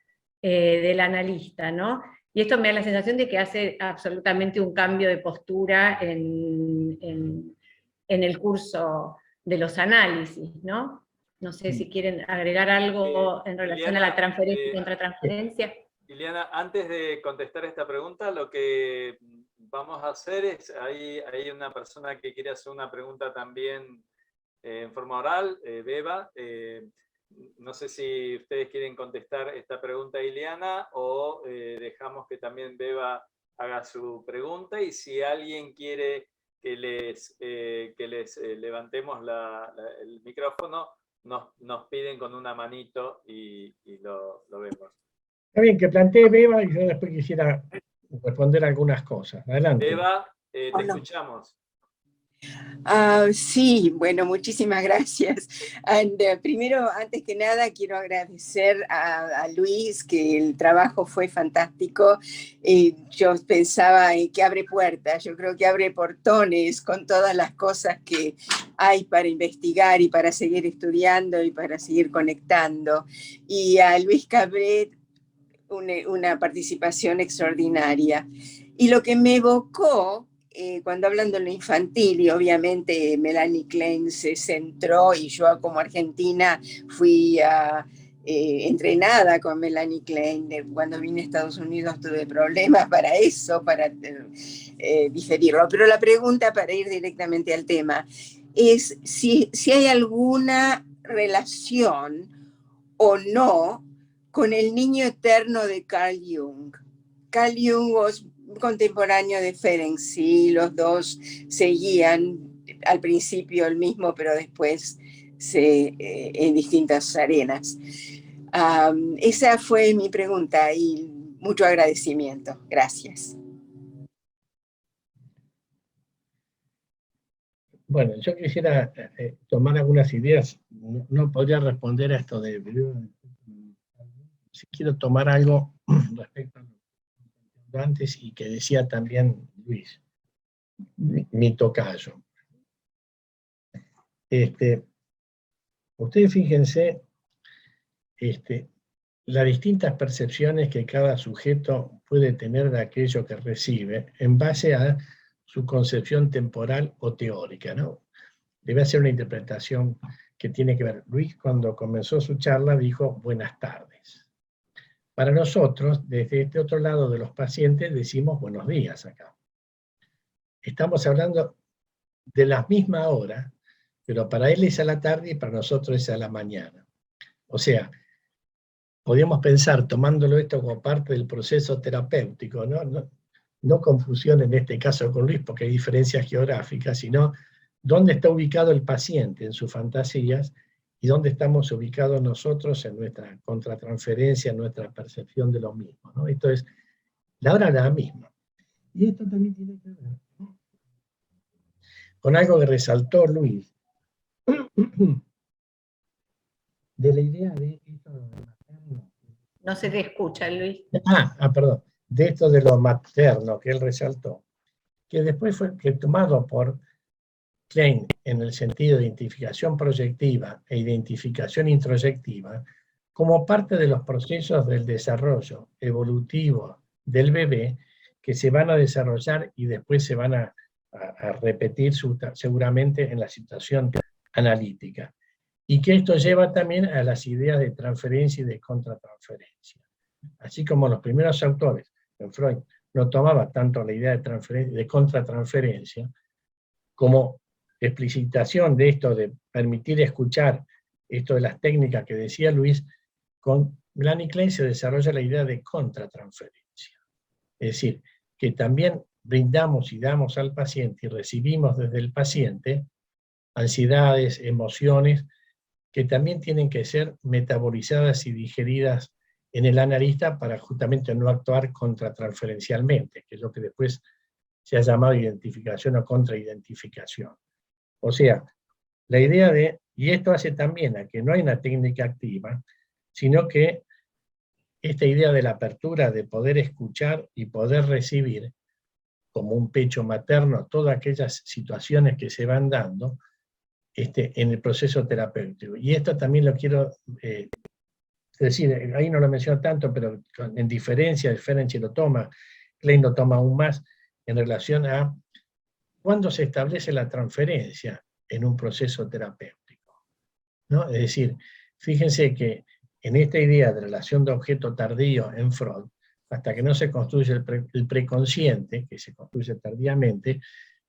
del analista, ¿no? Y esto me da la sensación de que hace absolutamente un cambio de postura en el curso de los análisis, ¿no? No sé si quieren agregar algo en relación a la transferencia y contratransferencia. Liliana, antes de contestar esta pregunta, lo que vamos a hacer es, hay una persona que quiere hacer una pregunta también en forma oral, Beba. No sé si ustedes quieren contestar esta pregunta a Liliana o dejamos que también Beba haga su pregunta, y si alguien quiere que les levantemos el micrófono, nos piden con una manito y lo vemos. Está bien, que plantee Beba y yo después quisiera responder algunas cosas. Adelante. Beba, te escuchamos. Sí, bueno, muchísimas gracias. Primero, antes que nada, quiero agradecer a Luis, que el trabajo fue fantástico. Yo pensaba que abre puertas, yo creo que abre portones con todas las cosas que hay para investigar y para seguir estudiando y para seguir conectando. Y a Luis Cabret, una participación extraordinaria. Y lo que me evocó, cuando hablan de lo infantil, y obviamente Melanie Klein se centró, y yo como argentina fui entrenada con Melanie Klein. Cuando vine a Estados Unidos tuve problemas para eso, para diferirlo. Pero la pregunta, para ir directamente al tema, es si hay alguna relación o no con el niño eterno de Carl Jung. Carl Jung es contemporáneo de Ferenczi, los dos seguían al principio el mismo, pero después en distintas arenas. Esa fue mi pregunta y mucho agradecimiento. Gracias. Bueno, yo quisiera tomar algunas ideas. No podría responder a esto de... Si quiero tomar algo respecto a lo antes y que decía también Luis, mi tocayo. Ustedes fíjense las distintas percepciones que cada sujeto puede tener de aquello que recibe en base a su concepción temporal o teórica, ¿no? Debe hacer una interpretación que tiene que ver. Luis, cuando comenzó su charla, dijo buenas tardes. Para nosotros, desde este otro lado de los pacientes, decimos buenos días acá. Estamos hablando de la misma hora, pero para él es a la tarde y para nosotros es a la mañana. O sea, podríamos pensar, tomándolo esto como parte del proceso terapéutico, no confusión en este caso con Luis, porque hay diferencias geográficas, sino dónde está ubicado el paciente en sus fantasías y dónde estamos ubicados nosotros en nuestra contratransferencia, en nuestra percepción de lo mismo, ¿no? Esto es, la hora es la misma. Y esto también tiene que ver con algo que resaltó Luis, de la idea de esto de lo materno. No se te escucha, Luis. Perdón, de esto de lo materno que él resaltó, que después fue retomado por Klein en el sentido de identificación proyectiva e identificación introyectiva como parte de los procesos del desarrollo evolutivo del bebé que se van a desarrollar y después se van a repetir seguramente en la situación analítica. Y que esto lleva también a las ideas de transferencia y de contratransferencia. Así como los primeros autores, en Freud, no tomaba tanto la idea de transferencia, de contratransferencia, como explicitación de esto de permitir escuchar esto de las técnicas que decía Luis, con Melanie Klein se desarrolla la idea de contratransferencia. Es decir, que también brindamos y damos al paciente y recibimos desde el paciente ansiedades, emociones, que también tienen que ser metabolizadas y digeridas en el analista para justamente no actuar contratransferencialmente, que es lo que después se ha llamado identificación o contraidentificación. O sea, la idea de, y esto hace también a que no hay una técnica activa, sino que esta idea de la apertura, de poder escuchar y poder recibir, como un pecho materno, todas aquellas situaciones que se van dando en el proceso terapéutico. Y esto también lo quiero decir, ahí no lo menciono tanto, pero en diferencia, Ferenczi lo toma, Klein lo toma aún más, en relación a cuándo se establece la transferencia en un proceso terapéutico, ¿no? Es decir, fíjense que en esta idea de relación de objeto tardío en Freud, hasta que no se construye el preconsciente, que se construye tardíamente,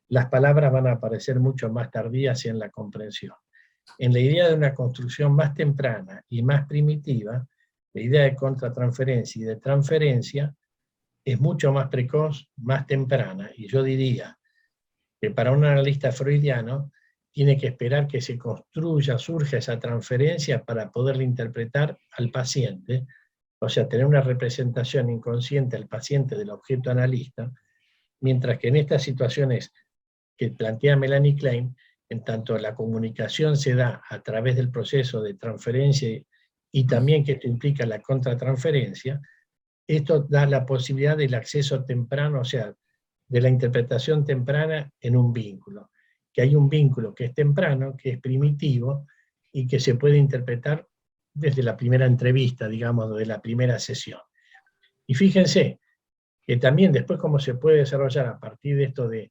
las palabras van a aparecer mucho más tardías en la comprensión. En la idea de una construcción más temprana y más primitiva, la idea de contratransferencia y de transferencia es mucho más precoz, más temprana, y yo diría que para un analista freudiano tiene que esperar que se construya, surja esa transferencia para poderle interpretar al paciente, o sea, tener una representación inconsciente al paciente del objeto analista, mientras que en estas situaciones que plantea Melanie Klein, en tanto la comunicación se da a través del proceso de transferencia y también que esto implica la contratransferencia, esto da la posibilidad del acceso temprano, o sea, de la interpretación temprana en un vínculo. Que hay un vínculo que es temprano, que es primitivo, y que se puede interpretar desde la primera entrevista, digamos, de la primera sesión. Y fíjense que también después cómo se puede desarrollar a partir de esto de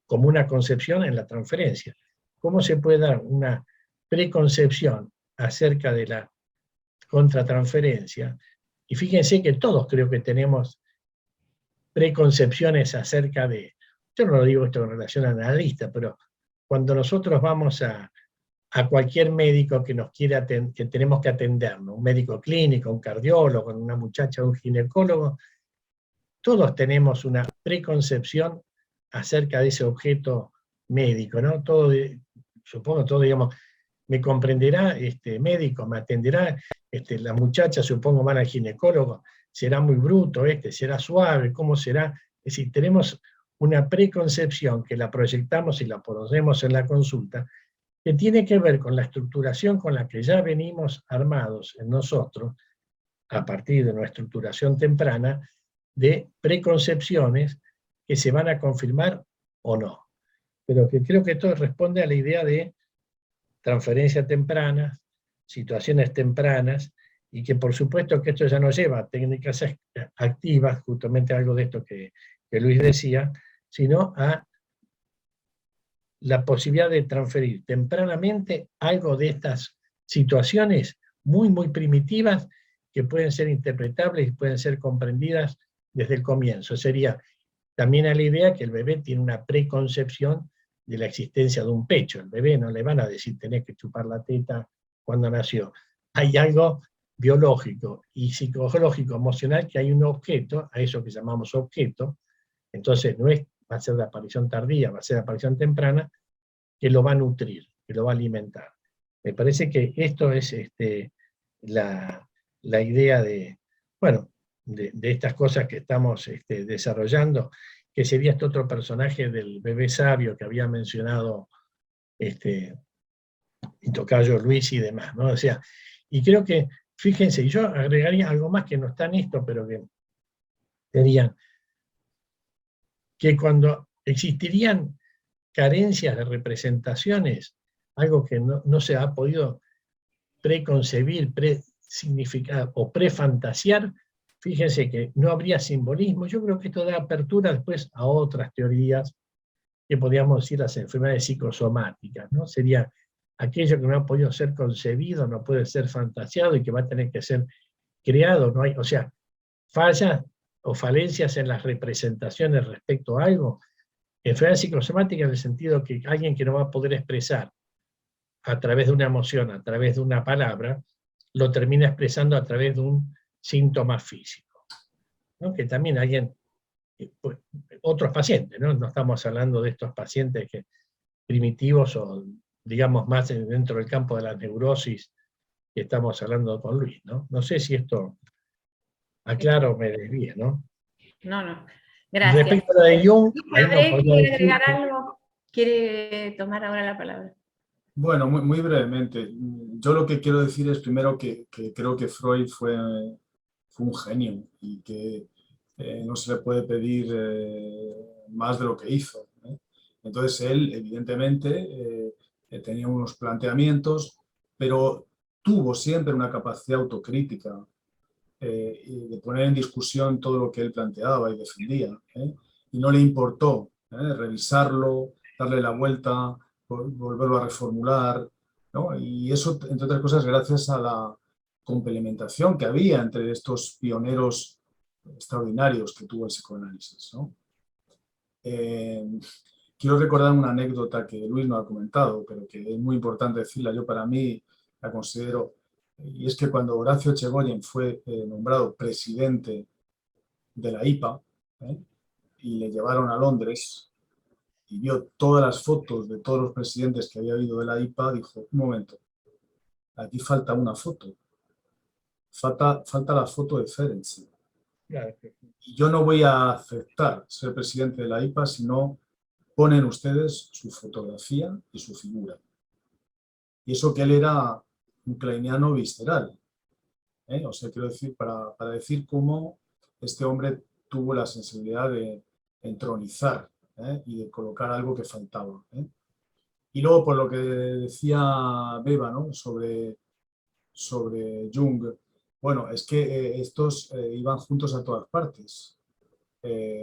como una concepción en la transferencia. ¿Cómo se puede dar una preconcepción acerca de la contratransferencia? Y fíjense que todos creo que tenemos preconcepciones acerca de, yo no lo digo esto en relación a analista, pero cuando nosotros vamos a cualquier médico que nos quiere que tenemos que atender, ¿no? Un médico clínico, un cardiólogo, una muchacha, un ginecólogo, todos tenemos una preconcepción acerca de ese objeto médico, ¿no? Todo, supongo, todo, digamos, me comprenderá este médico, me atenderá, la muchacha, supongo, van al ginecólogo, será muy bruto, será suave, ¿cómo será? Es decir, tenemos una preconcepción que la proyectamos y la ponemos en la consulta, que tiene que ver con la estructuración con la que ya venimos armados en nosotros, a partir de nuestra estructuración temprana, de preconcepciones que se van a confirmar o no. Pero que creo que esto responde a la idea de transferencia temprana, situaciones tempranas, y que por supuesto que esto ya nos lleva a técnicas activas, justamente algo de esto que Luis decía, sino a la posibilidad de transferir tempranamente algo de estas situaciones muy, muy primitivas que pueden ser interpretables y pueden ser comprendidas desde el comienzo. Sería también a la idea que el bebé tiene una preconcepción de la existencia de un pecho. El bebé no le van a decir tenés que chupar la teta cuando nació. Hay algo biológico y psicológico, emocional, que hay un objeto, a eso que llamamos objeto, entonces no es, va a ser de aparición tardía, va a ser de aparición temprana, que lo va a nutrir, que lo va a alimentar. Me parece que esto es la idea de, bueno, de estas cosas que estamos desarrollando, que sería este otro personaje del bebé sabio que había mencionado y Tocayo Luis y demás, ¿no? O sea, y creo que, fíjense, yo agregaría algo más que no está en esto, pero que serían que cuando existirían carencias de representaciones, algo que no se ha podido preconcebir, presignificar o prefantasear, fíjense que no habría simbolismo. Yo creo que esto da apertura después a otras teorías que podríamos decir las enfermedades psicosomáticas, ¿no? Sería aquello que no ha podido ser concebido, no puede ser fantaseado y que va a tener que ser creado, no hay, o sea, fallas o falencias en las representaciones respecto a algo. Enfermedad psicosomática en el sentido que alguien que no va a poder expresar a través de una emoción, a través de una palabra, lo termina expresando a través de un síntoma físico, ¿no? Que también alguien, pues, otros pacientes, ¿no? No estamos hablando de estos pacientes primitivos o digamos más dentro del campo de la neurosis que estamos hablando con Luis, ¿no? No sé si esto aclaro o me desvíe, ¿no? No, gracias. Respecto a la de Jung, ¿Quiere agregar algo? ¿Quiere tomar ahora la palabra? Bueno, muy brevemente. Yo lo que quiero decir es primero que creo que Freud fue un genio y que no se le puede pedir más de lo que hizo, ¿eh? Entonces él, evidentemente, tenía unos planteamientos, pero tuvo siempre una capacidad autocrítica y de poner en discusión todo lo que él planteaba y defendía, y no le importó revisarlo, darle la vuelta, volverlo a reformular, ¿no? Y eso, entre otras cosas, gracias a la complementación que había entre estos pioneros extraordinarios que tuvo el psicoanálisis, ¿no? Quiero recordar una anécdota que Luis no ha comentado, pero que es muy importante decirla. Yo, para mí, la considero, y es que cuando Horacio Echegoyen fue nombrado presidente de la IPA, y le llevaron a Londres y vio todas las fotos de todos los presidentes que había habido de la IPA, dijo: un momento, aquí falta una foto, falta la foto de Ferenczi. Claro. Y yo no voy a aceptar ser presidente de la IPA si no ponen ustedes su fotografía y su figura. Y eso que él era un kleiniano visceral. O sea, quiero decir, para decir cómo este hombre tuvo la sensibilidad de entronizar y de colocar algo que faltaba. Y luego, por lo que decía Beba, ¿no? sobre Jung, bueno, es que estos iban juntos a todas partes.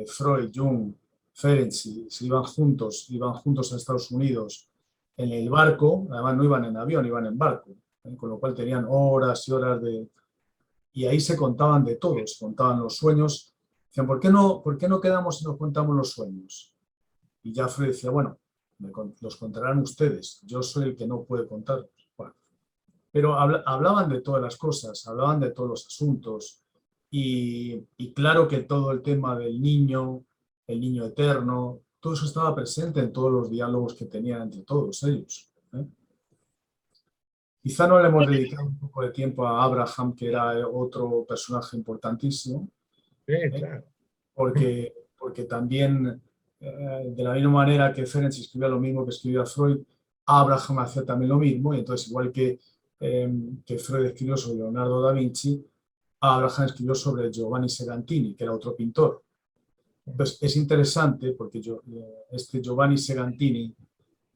Freud, Jung, Ferenczi, iban juntos a Estados Unidos en el barco. Además no iban en avión, iban en barco, con lo cual tenían horas y horas de... Y ahí se contaban de todo, se contaban los sueños. Decían: ¿por qué no quedamos y nos contamos los sueños? Y ya Freud decía: bueno, los contarán ustedes, yo soy el que no puede contarlos. Bueno, pero hablaban de todas las cosas, hablaban de todos los asuntos, y claro que todo el tema del niño, el niño eterno, todo eso estaba presente en todos los diálogos que tenían entre todos ellos. Quizá no le hemos dedicado un poco de tiempo a Abraham, que era otro personaje importantísimo, Sí, claro. porque también, de la misma manera que Ferenczi escribía lo mismo que escribía Freud, Abraham hacía también lo mismo, y entonces, igual que Freud escribió sobre Leonardo da Vinci, Abraham escribió sobre Giovanni Segantini, que era otro pintor. Entonces, es interesante porque este Giovanni Segantini,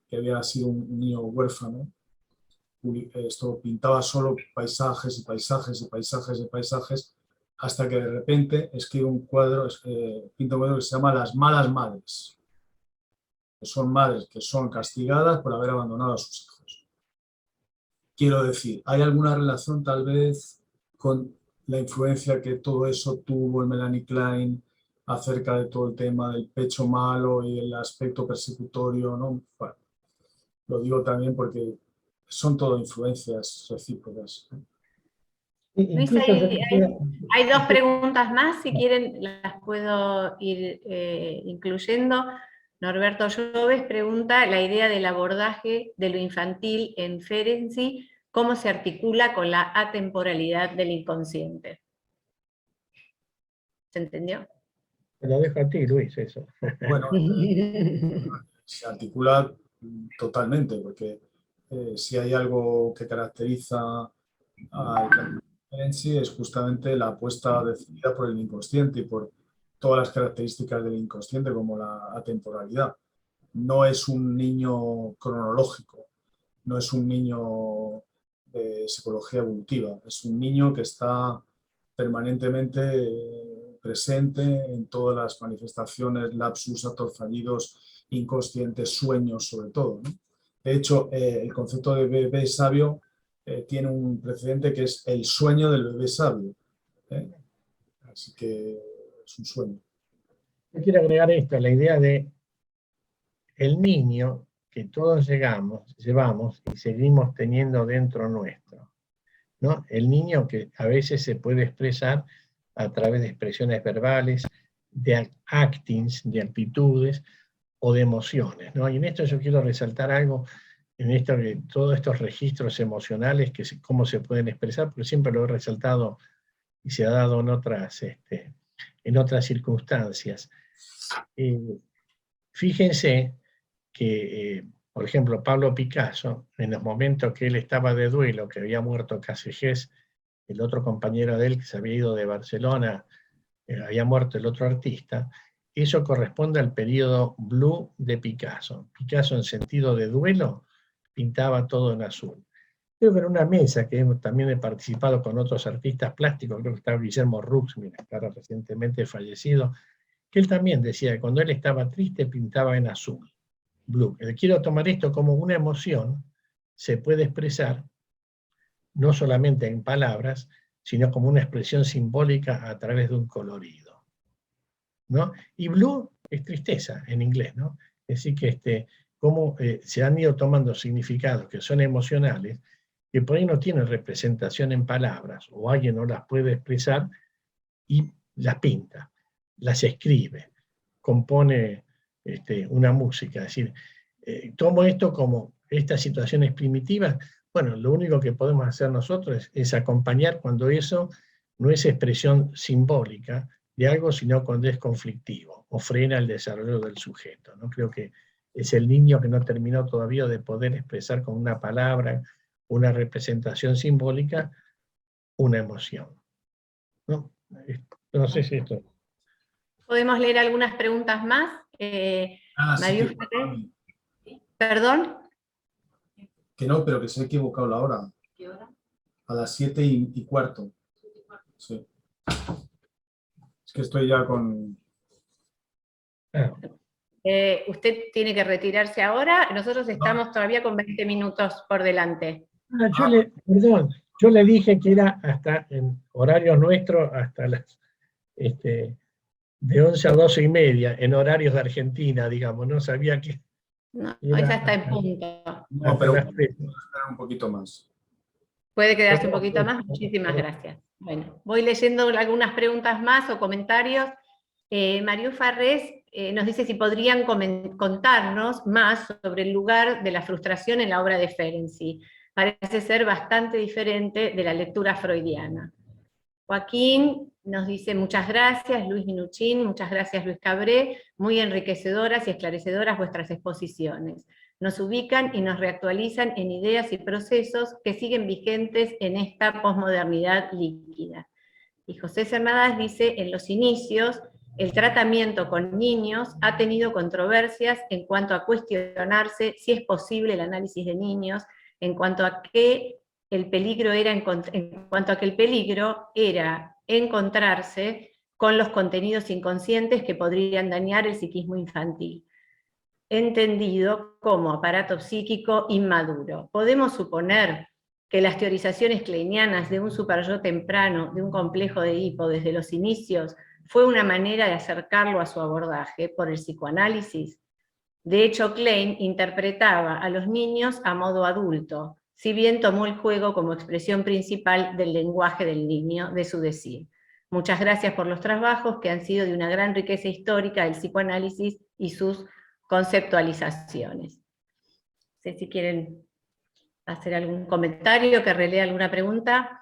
que había sido un niño huérfano, esto pintaba solo paisajes y paisajes y paisajes y paisajes, hasta que de repente escribe un cuadro, pinta un cuadro que se llama Las malas madres, que son madres que son castigadas por haber abandonado a sus hijos. Quiero decir, ¿hay alguna relación tal vez con la influencia que todo eso tuvo en Melanie Klein acerca de todo el tema del pecho malo y el aspecto persecutorio, ¿no? Bueno, lo digo también porque son todo influencias recíprocas. Luis, hay dos preguntas más, si quieren las puedo ir incluyendo. Norberto Lloves pregunta: la idea del abordaje de lo infantil en Ferenczi, ¿cómo se articula con la atemporalidad del inconsciente? ¿Se entendió? Te lo dejo a ti, Luis, eso. Bueno, se articula totalmente, porque si hay algo que caracteriza a Ferenczi es justamente la apuesta decidida por el inconsciente y por todas las características del inconsciente, como la atemporalidad. No es un niño cronológico, no es un niño de psicología evolutiva, es un niño que está permanentemente presente en todas las manifestaciones, lapsus, actos fallidos, inconscientes, sueños sobre todo, ¿no? De hecho, el concepto de bebé sabio tiene un precedente que es el sueño del bebé sabio. Así que es un sueño. Yo quiero agregar esto, la idea de el niño que todos llevamos y seguimos teniendo dentro nuestro, ¿no? El niño que a veces se puede expresar a través de expresiones verbales, de actings, de actitudes o de emociones, ¿no? Y en esto yo quiero resaltar algo, en esto de todos estos registros emocionales, cómo se pueden expresar, porque siempre lo he resaltado y se ha dado en otras circunstancias. Fíjense que, por ejemplo, Pablo Picasso, en los momentos que él estaba de duelo, que había muerto Casellés, el otro compañero de él que se había ido de Barcelona, había muerto el otro artista, eso corresponde al periodo blue de Picasso. Picasso, en sentido de duelo, pintaba todo en azul. creo que en una mesa que también he participado con otros artistas plásticos, creo que estaba Guillermo Rux, mira, está recientemente fallecido, que él también decía que cuando él estaba triste pintaba en azul, blue. Quiero tomar esto como una emoción, se puede expresar no solamente en palabras, sino como una expresión simbólica a través de un colorido, ¿no? Y blue es tristeza en inglés, ¿no? Es decir, que cómo se han ido tomando significados que son emocionales, que por ahí no tienen representación en palabras, o alguien no las puede expresar, y las pinta, las escribe, compone una música. Es decir, tomo esto como estas situaciones primitivas. Bueno, lo único que podemos hacer nosotros es acompañar cuando eso no es expresión simbólica de algo, sino cuando es conflictivo o frena el desarrollo del sujeto, ¿no? Creo que es el niño que no terminó todavía de poder expresar con una palabra, una representación simbólica, una emoción, ¿no? No sé si esto... ¿Podemos leer algunas preguntas más? María Ferrer. ¿Perdón? Que no, pero que se ha equivocado la hora. ¿Qué hora? A las 7:15. Sí. Es que estoy ya con... Usted tiene que retirarse ahora, nosotros estamos todavía con 20 minutos por delante. Perdón, yo le dije que era hasta en horarios nuestros, hasta las de 11 a 12:30, en horarios de Argentina, digamos, no sabía que... No, esa está en punto. No, pero esperar un poquito más. ¿Puede quedarse un poquito más? Muchísimas gracias. Bueno, voy leyendo algunas preguntas más o comentarios. María Farrés nos dice si podrían contarnos más sobre el lugar de la frustración en la obra de Ferenczi. Parece ser bastante diferente de la lectura freudiana. Joaquín nos dice muchas gracias, Luis Minuchin, muchas gracias Luis Cabré, muy enriquecedoras y esclarecedoras vuestras exposiciones. Nos ubican y nos reactualizan en ideas y procesos que siguen vigentes en esta posmodernidad líquida. Y José Cernadas dice, en los inicios, el tratamiento con niños ha tenido controversias en cuanto a cuestionarse si es posible el análisis de niños, en cuanto a que el peligro era encontrarse con los contenidos inconscientes que podrían dañar el psiquismo infantil, entendido como aparato psíquico inmaduro. Podemos suponer que las teorizaciones kleinianas de un superyo temprano, de un complejo de Edipo desde los inicios, fue una manera de acercarlo a su abordaje por el psicoanálisis. De hecho, Klein interpretaba a los niños a modo adulto, si bien tomó el juego como expresión principal del lenguaje del niño, de su decir. Muchas gracias por los trabajos que han sido de una gran riqueza histórica del psicoanálisis y sus conceptualizaciones. No sé si quieren hacer algún comentario, que relea alguna pregunta.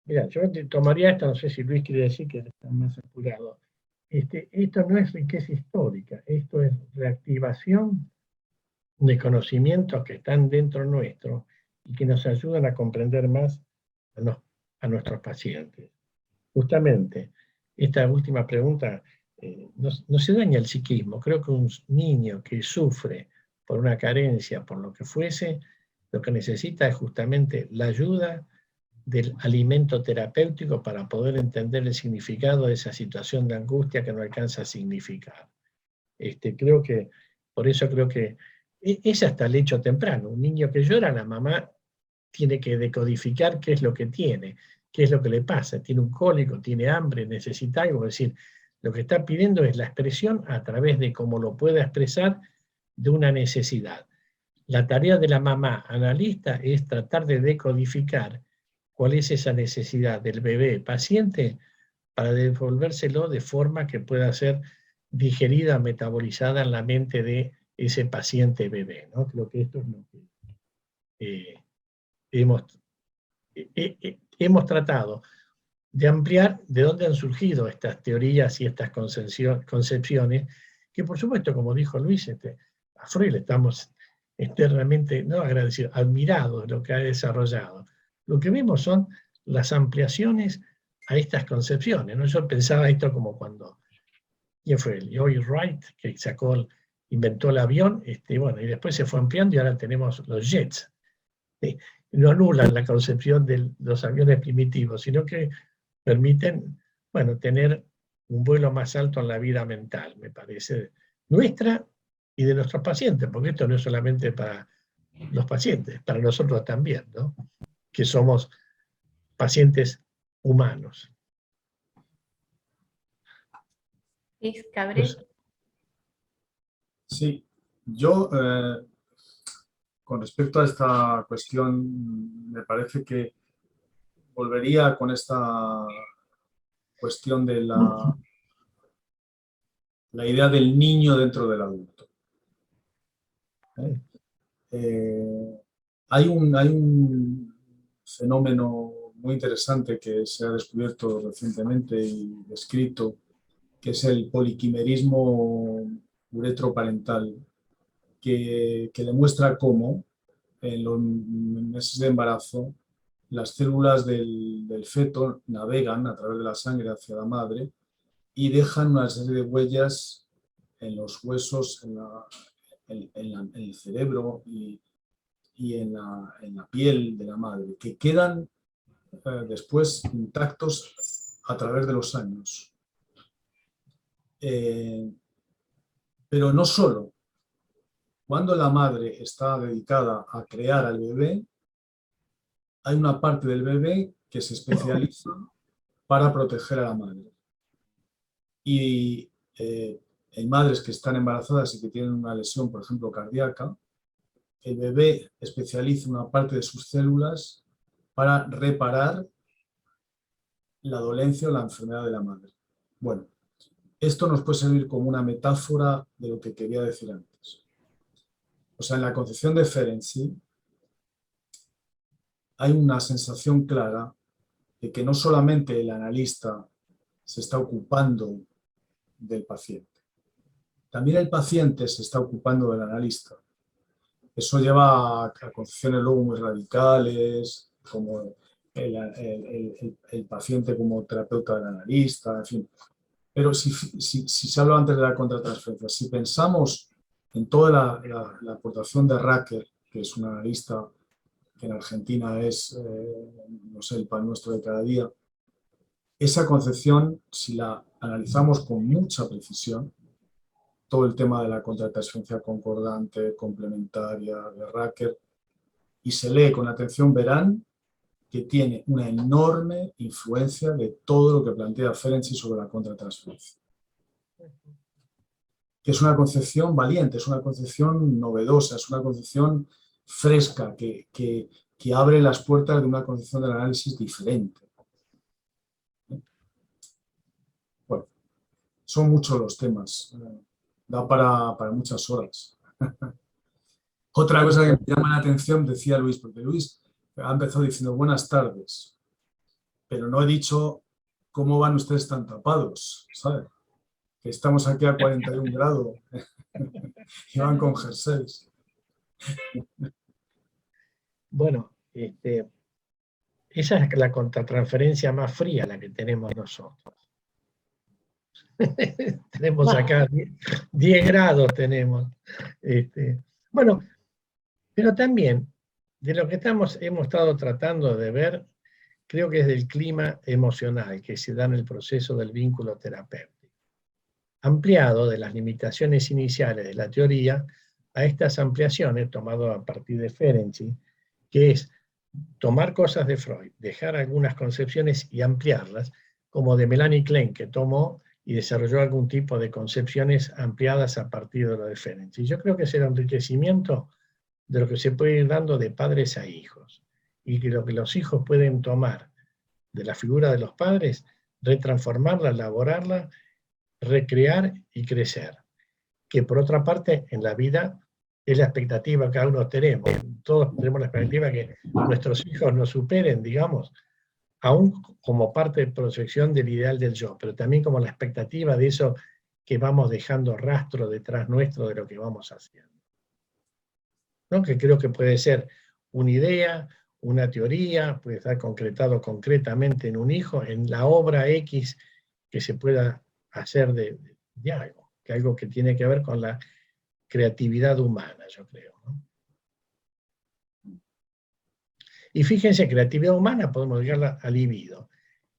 Mira, yo tomaría esto, no sé si Luis quiere decir que está más apurado. Esto no es riqueza histórica, esto es reactivación de conocimientos que están dentro nuestro y que nos ayudan a comprender más a nuestros pacientes. Justamente, esta última pregunta, no se daña el psiquismo. Creo que un niño que sufre por una carencia, por lo que fuese, lo que necesita es justamente la ayuda del alimento terapéutico para poder entender el significado de esa situación de angustia que no alcanza a significar. Por eso creo que es hasta el hecho temprano. Un niño que llora, la mamá tiene que decodificar qué es lo que tiene, qué es lo que le pasa. Tiene un cólico, tiene hambre, necesita algo. Es decir, lo que está pidiendo es la expresión a través de cómo lo pueda expresar de una necesidad. La tarea de la mamá analista es tratar de decodificar cuál es esa necesidad del bebé paciente para devolvérselo de forma que pueda ser digerida, metabolizada en la mente de ese paciente bebé, ¿no? Creo que esto es lo que hemos tratado de ampliar de dónde han surgido estas teorías y estas concepciones, que por supuesto, como dijo Luis, a Freud le estamos realmente, no agradecidos, admirados de lo que ha desarrollado. Lo que vemos son las ampliaciones a estas concepciones, ¿no? Yo pensaba esto como cuando, ¿quién fue? Lloyd Wright, que sacó inventó el avión, bueno, y después se fue ampliando y ahora tenemos los jets. No anulan la concepción de los aviones primitivos, sino que permiten, bueno, tener un vuelo más alto en la vida mental, me parece, nuestra y de nuestros pacientes, porque esto no es solamente para los pacientes, para nosotros también, ¿no? Que somos pacientes humanos. Luis Cabré. Sí, yo con respecto a esta cuestión, me parece que volvería con esta cuestión de la idea del niño dentro del adulto. Hay un fenómeno muy interesante que se ha descubierto recientemente y descrito, que es el poliquimerismo uretroparental, que demuestra cómo en los meses de embarazo las células del feto navegan a través de la sangre hacia la madre y dejan una serie de huellas en los huesos, en el cerebro y en la piel de la madre, que quedan después intactos a través de los años. Pero no solo. Cuando la madre está dedicada a crear al bebé, hay una parte del bebé que se especializa para proteger a la madre. Y en madres que están embarazadas y que tienen una lesión, por ejemplo, cardíaca, el bebé especializa una parte de sus células para reparar la dolencia o la enfermedad de la madre. Bueno, esto nos puede servir como una metáfora de lo que quería decir antes. O sea, en la concepción de Ferenczi hay una sensación clara de que no solamente el analista se está ocupando del paciente, también el paciente se está ocupando del analista. Eso lleva a concepciones luego muy radicales, como el paciente como terapeuta del analista, en fin. Pero si se habló antes de la contratransferencia, si pensamos en toda la aportación de Racker, que es un analista que en Argentina es, no sé, el pan nuestro de cada día, esa concepción, si la analizamos con mucha precisión, todo el tema de la contratransferencia concordante, complementaria, de Racker, y se lee con atención, verán que tiene una enorme influencia de todo lo que plantea Ferenczi sobre la contratransferencia. Que es una concepción valiente, es una concepción novedosa, es una concepción fresca, que abre las puertas de una concepción del análisis diferente. Bueno, son muchos los temas, da para muchas horas. Otra cosa que me llama la atención, decía Luis, porque Luis ha empezado diciendo buenas tardes, pero no he dicho cómo van ustedes tan tapados, ¿sabes? Que estamos aquí a 41 grados y van con jerseys. Bueno, esa es la contratransferencia más fría la que tenemos nosotros. Tenemos acá 10 grados tenemos. Bueno, pero también de lo que hemos estado tratando de ver, creo que es del clima emocional que se da en el proceso del vínculo terapéutico, ampliado de las limitaciones iniciales de la teoría a estas ampliaciones, tomado a partir de Ferenczi, que es tomar cosas de Freud, dejar algunas concepciones y ampliarlas, como de Melanie Klein, que tomó y desarrolló algún tipo de concepciones ampliadas a partir de lo de Ferenczi. Yo creo que es el enriquecimiento de lo que se puede ir dando de padres a hijos, y que lo que los hijos pueden tomar de la figura de los padres, retransformarla, elaborarla, recrear y crecer. Que por otra parte, en la vida, es la expectativa que cada uno tenemos. Todos tenemos la expectativa que nuestros hijos nos superen, digamos, aún como parte de proyección del ideal del yo, pero también como la expectativa de eso que vamos dejando rastro detrás nuestro de lo que vamos haciendo. ¿No? Que creo que puede ser una idea, una teoría, puede estar concretado concretamente en un hijo, en la obra X que se pueda hacer de algo, que algo que tiene que ver con la creatividad humana, yo creo, ¿no? Y fíjense, creatividad humana podemos llegar al libido.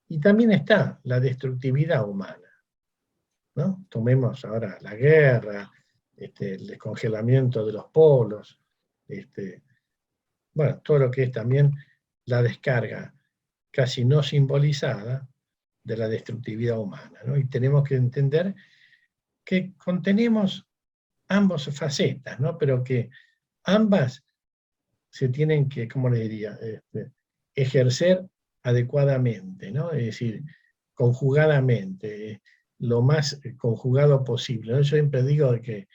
Y también está la destructividad humana, ¿no? Tomemos ahora la guerra, el descongelamiento de los polos, bueno, todo lo que es también la descarga casi no simbolizada de la destructividad humana, ¿no? Y tenemos que entender que contenemos ambas facetas, ¿no? Pero que ambas se tienen que, ¿cómo le diría?, ejercer adecuadamente, ¿no? Es decir, conjugadamente, lo más conjugado posible, ¿no? Yo siempre digo que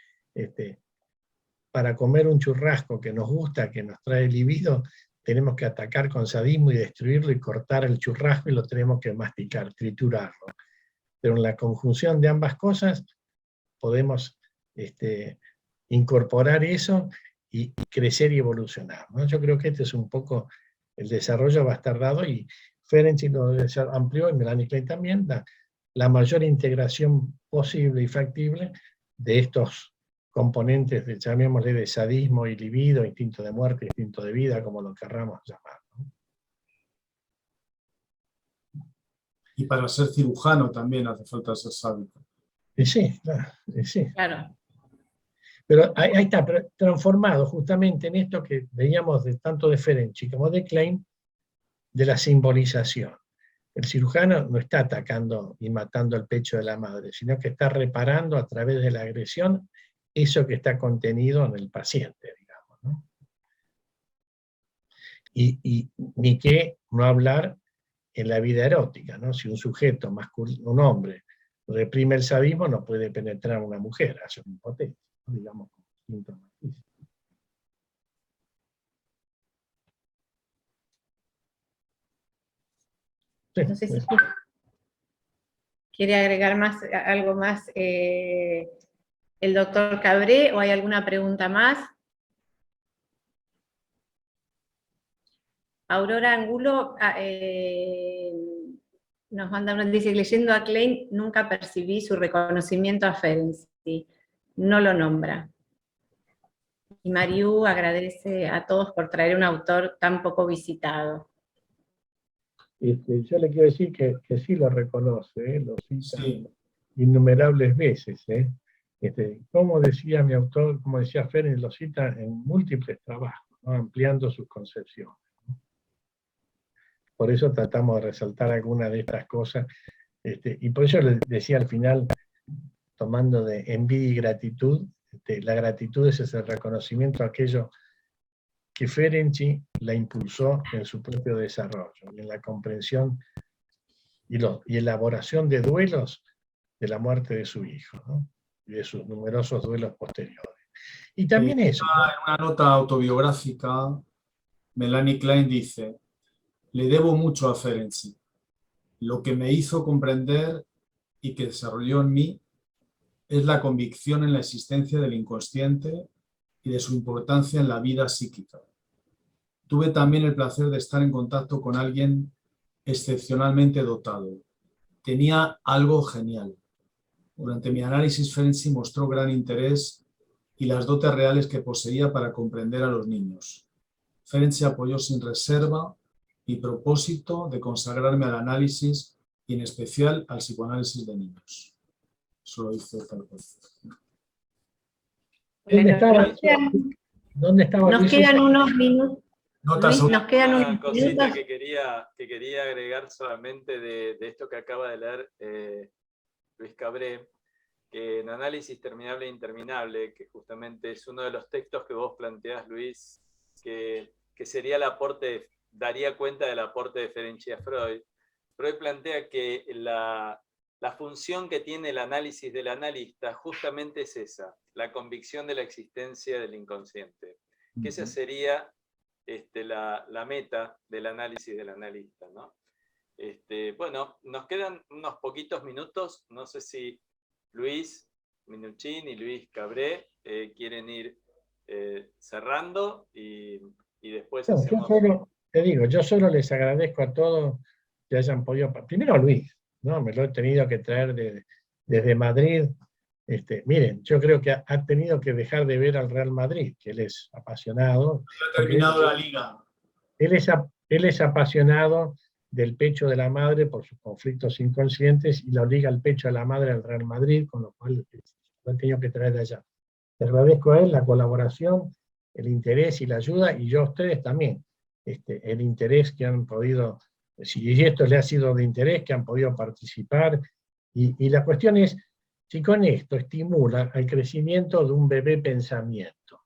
para comer un churrasco que nos gusta, que nos trae libido, tenemos que atacar con sadismo y destruirlo y cortar el churrasco y lo tenemos que masticar, triturarlo. Pero en la conjunción de ambas cosas podemos incorporar eso y crecer y evolucionar, ¿no? Yo creo que este es un poco, el desarrollo va a estar dado, y Ferenczi lo amplió, y Melanie Klein también, la mayor integración posible y factible de estos componentes, llamémosle, de sadismo y libido, instinto de muerte, instinto de vida, como lo querramos llamar, ¿no? Y para ser cirujano también hace falta ser sádico. Sí, claro, sí. Claro. Pero ahí está, pero transformado justamente en esto que veíamos tanto de Ferenczi como de Klein, de la simbolización. El cirujano no está atacando y matando el pecho de la madre, sino que está reparando a través de la agresión eso que está contenido en el paciente, digamos, ¿no? Y ni qué no hablar en la vida erótica, ¿no? Si un sujeto masculino, un hombre, reprime el sadismo, no puede penetrar a una mujer, hace una impotencia, ¿no? Digamos, síntomas físicos. Sí, No sé si quiere agregar algo más el doctor Cabré, o hay alguna pregunta más. Aurora Angulo nos manda, dice, leyendo a Klein nunca percibí su reconocimiento a Ferenczi, no lo nombra. Y Mariú agradece a todos por traer un autor tan poco visitado. Yo le quiero decir que sí lo reconoce, lo cita Sí. innumerables veces. Como decía mi autor, como decía Ferenczi, lo cita en múltiples trabajos, ¿no? Ampliando sus concepciones, ¿no? Por eso tratamos de resaltar algunas de estas cosas, y por eso les decía al final, tomando de envidia y gratitud, la gratitud es ese reconocimiento a aquello que Ferenczi la impulsó en su propio desarrollo, y en la comprensión y elaboración de duelos de la muerte de su hijo, ¿no? Y de sus numerosos duelos posteriores. Y también eso, ¿no? En una nota autobiográfica, Melanie Klein dice: le debo mucho a Ferenczi. Lo que me hizo comprender y que desarrolló en mí es la convicción en la existencia del inconsciente y de su importancia en la vida psíquica. Tuve también el placer de estar en contacto con alguien excepcionalmente dotado. Tenía algo genial. Durante mi análisis, Ferenczi mostró gran interés y las dotes reales que poseía para comprender a los niños. Ferenczi apoyó sin reserva mi propósito de consagrarme al análisis y en especial al psicoanálisis de niños. Eso lo hizo tal vez. ¿Dónde estaba Nos Luis? quedan unos minutos. Notas Luis, nos quedan Una unos cosita minutos. que quería agregar solamente de esto que acaba de leer Luis Cabré, que en Análisis Terminable e Interminable, que justamente es uno de los textos que vos planteás, Luis, que sería el aporte, daría cuenta del aporte de Ferenczi a Freud. Freud plantea que la función que tiene el análisis del analista justamente es esa, la convicción de la existencia del inconsciente. Que esa sería la meta del análisis del analista, ¿no? Bueno, nos quedan unos poquitos minutos, no sé si Luis Minuchin y Luis Cabré quieren ir cerrando y después No, hacemos... yo solo les agradezco a todos que hayan podido... Primero a Luis, ¿no? Me lo he tenido que traer desde Madrid, Miren, yo creo que ha tenido que dejar de ver al Real Madrid, que él es apasionado. Ha terminado la liga. Él es apasionado del pecho de la madre por sus conflictos inconscientes y lo liga al pecho de la madre al Real Madrid, con lo cual lo he tenido que traer de allá. Le agradezco a él la colaboración, el interés y la ayuda, y yo a ustedes también, el interés que han podido, si esto les ha sido de interés, que han podido participar, y la cuestión es, si con esto estimula el crecimiento de un bebé pensamiento,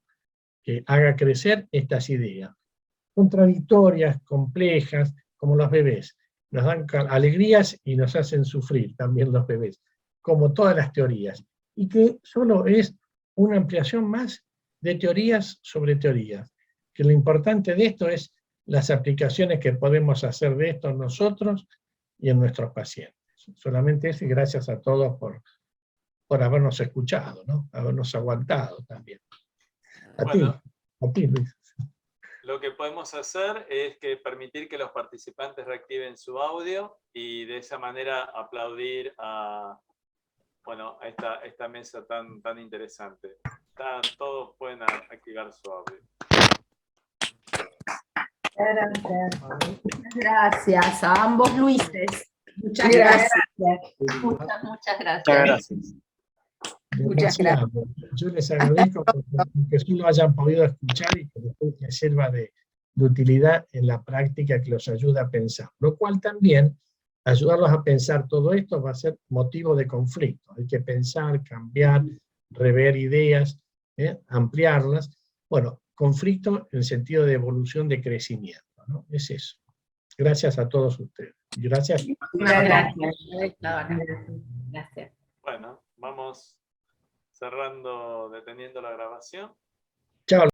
que haga crecer estas ideas, contradictorias, complejas, como los bebés, nos dan alegrías y nos hacen sufrir también los bebés, como todas las teorías, y que solo es una ampliación más de teorías sobre teorías, que lo importante de esto es las aplicaciones que podemos hacer de esto nosotros y en nuestros pacientes. Solamente eso, y gracias a todos por habernos escuchado, ¿no? Habernos aguantado también. A ti, Luis. Lo que podemos hacer es permitir que los participantes reactiven su audio y de esa manera aplaudir a esta mesa tan interesante. Todos pueden activar su audio. Muchas gracias a ambos Luises. Muchas gracias. Muchas gracias. Muchas gracias. Yo les agradezco que sí lo hayan podido escuchar y que después les sirva de utilidad en la práctica, que los ayude a pensar. Lo cual también, ayudarlos a pensar todo esto va a ser motivo de conflicto. Hay que pensar, cambiar, rever ideas, ampliarlas. Bueno, conflicto en el sentido de evolución, de crecimiento, ¿no? Es eso. Gracias a todos ustedes. Gracias. Gracias. Bueno, vamos cerrando, deteniendo la grabación. Chao.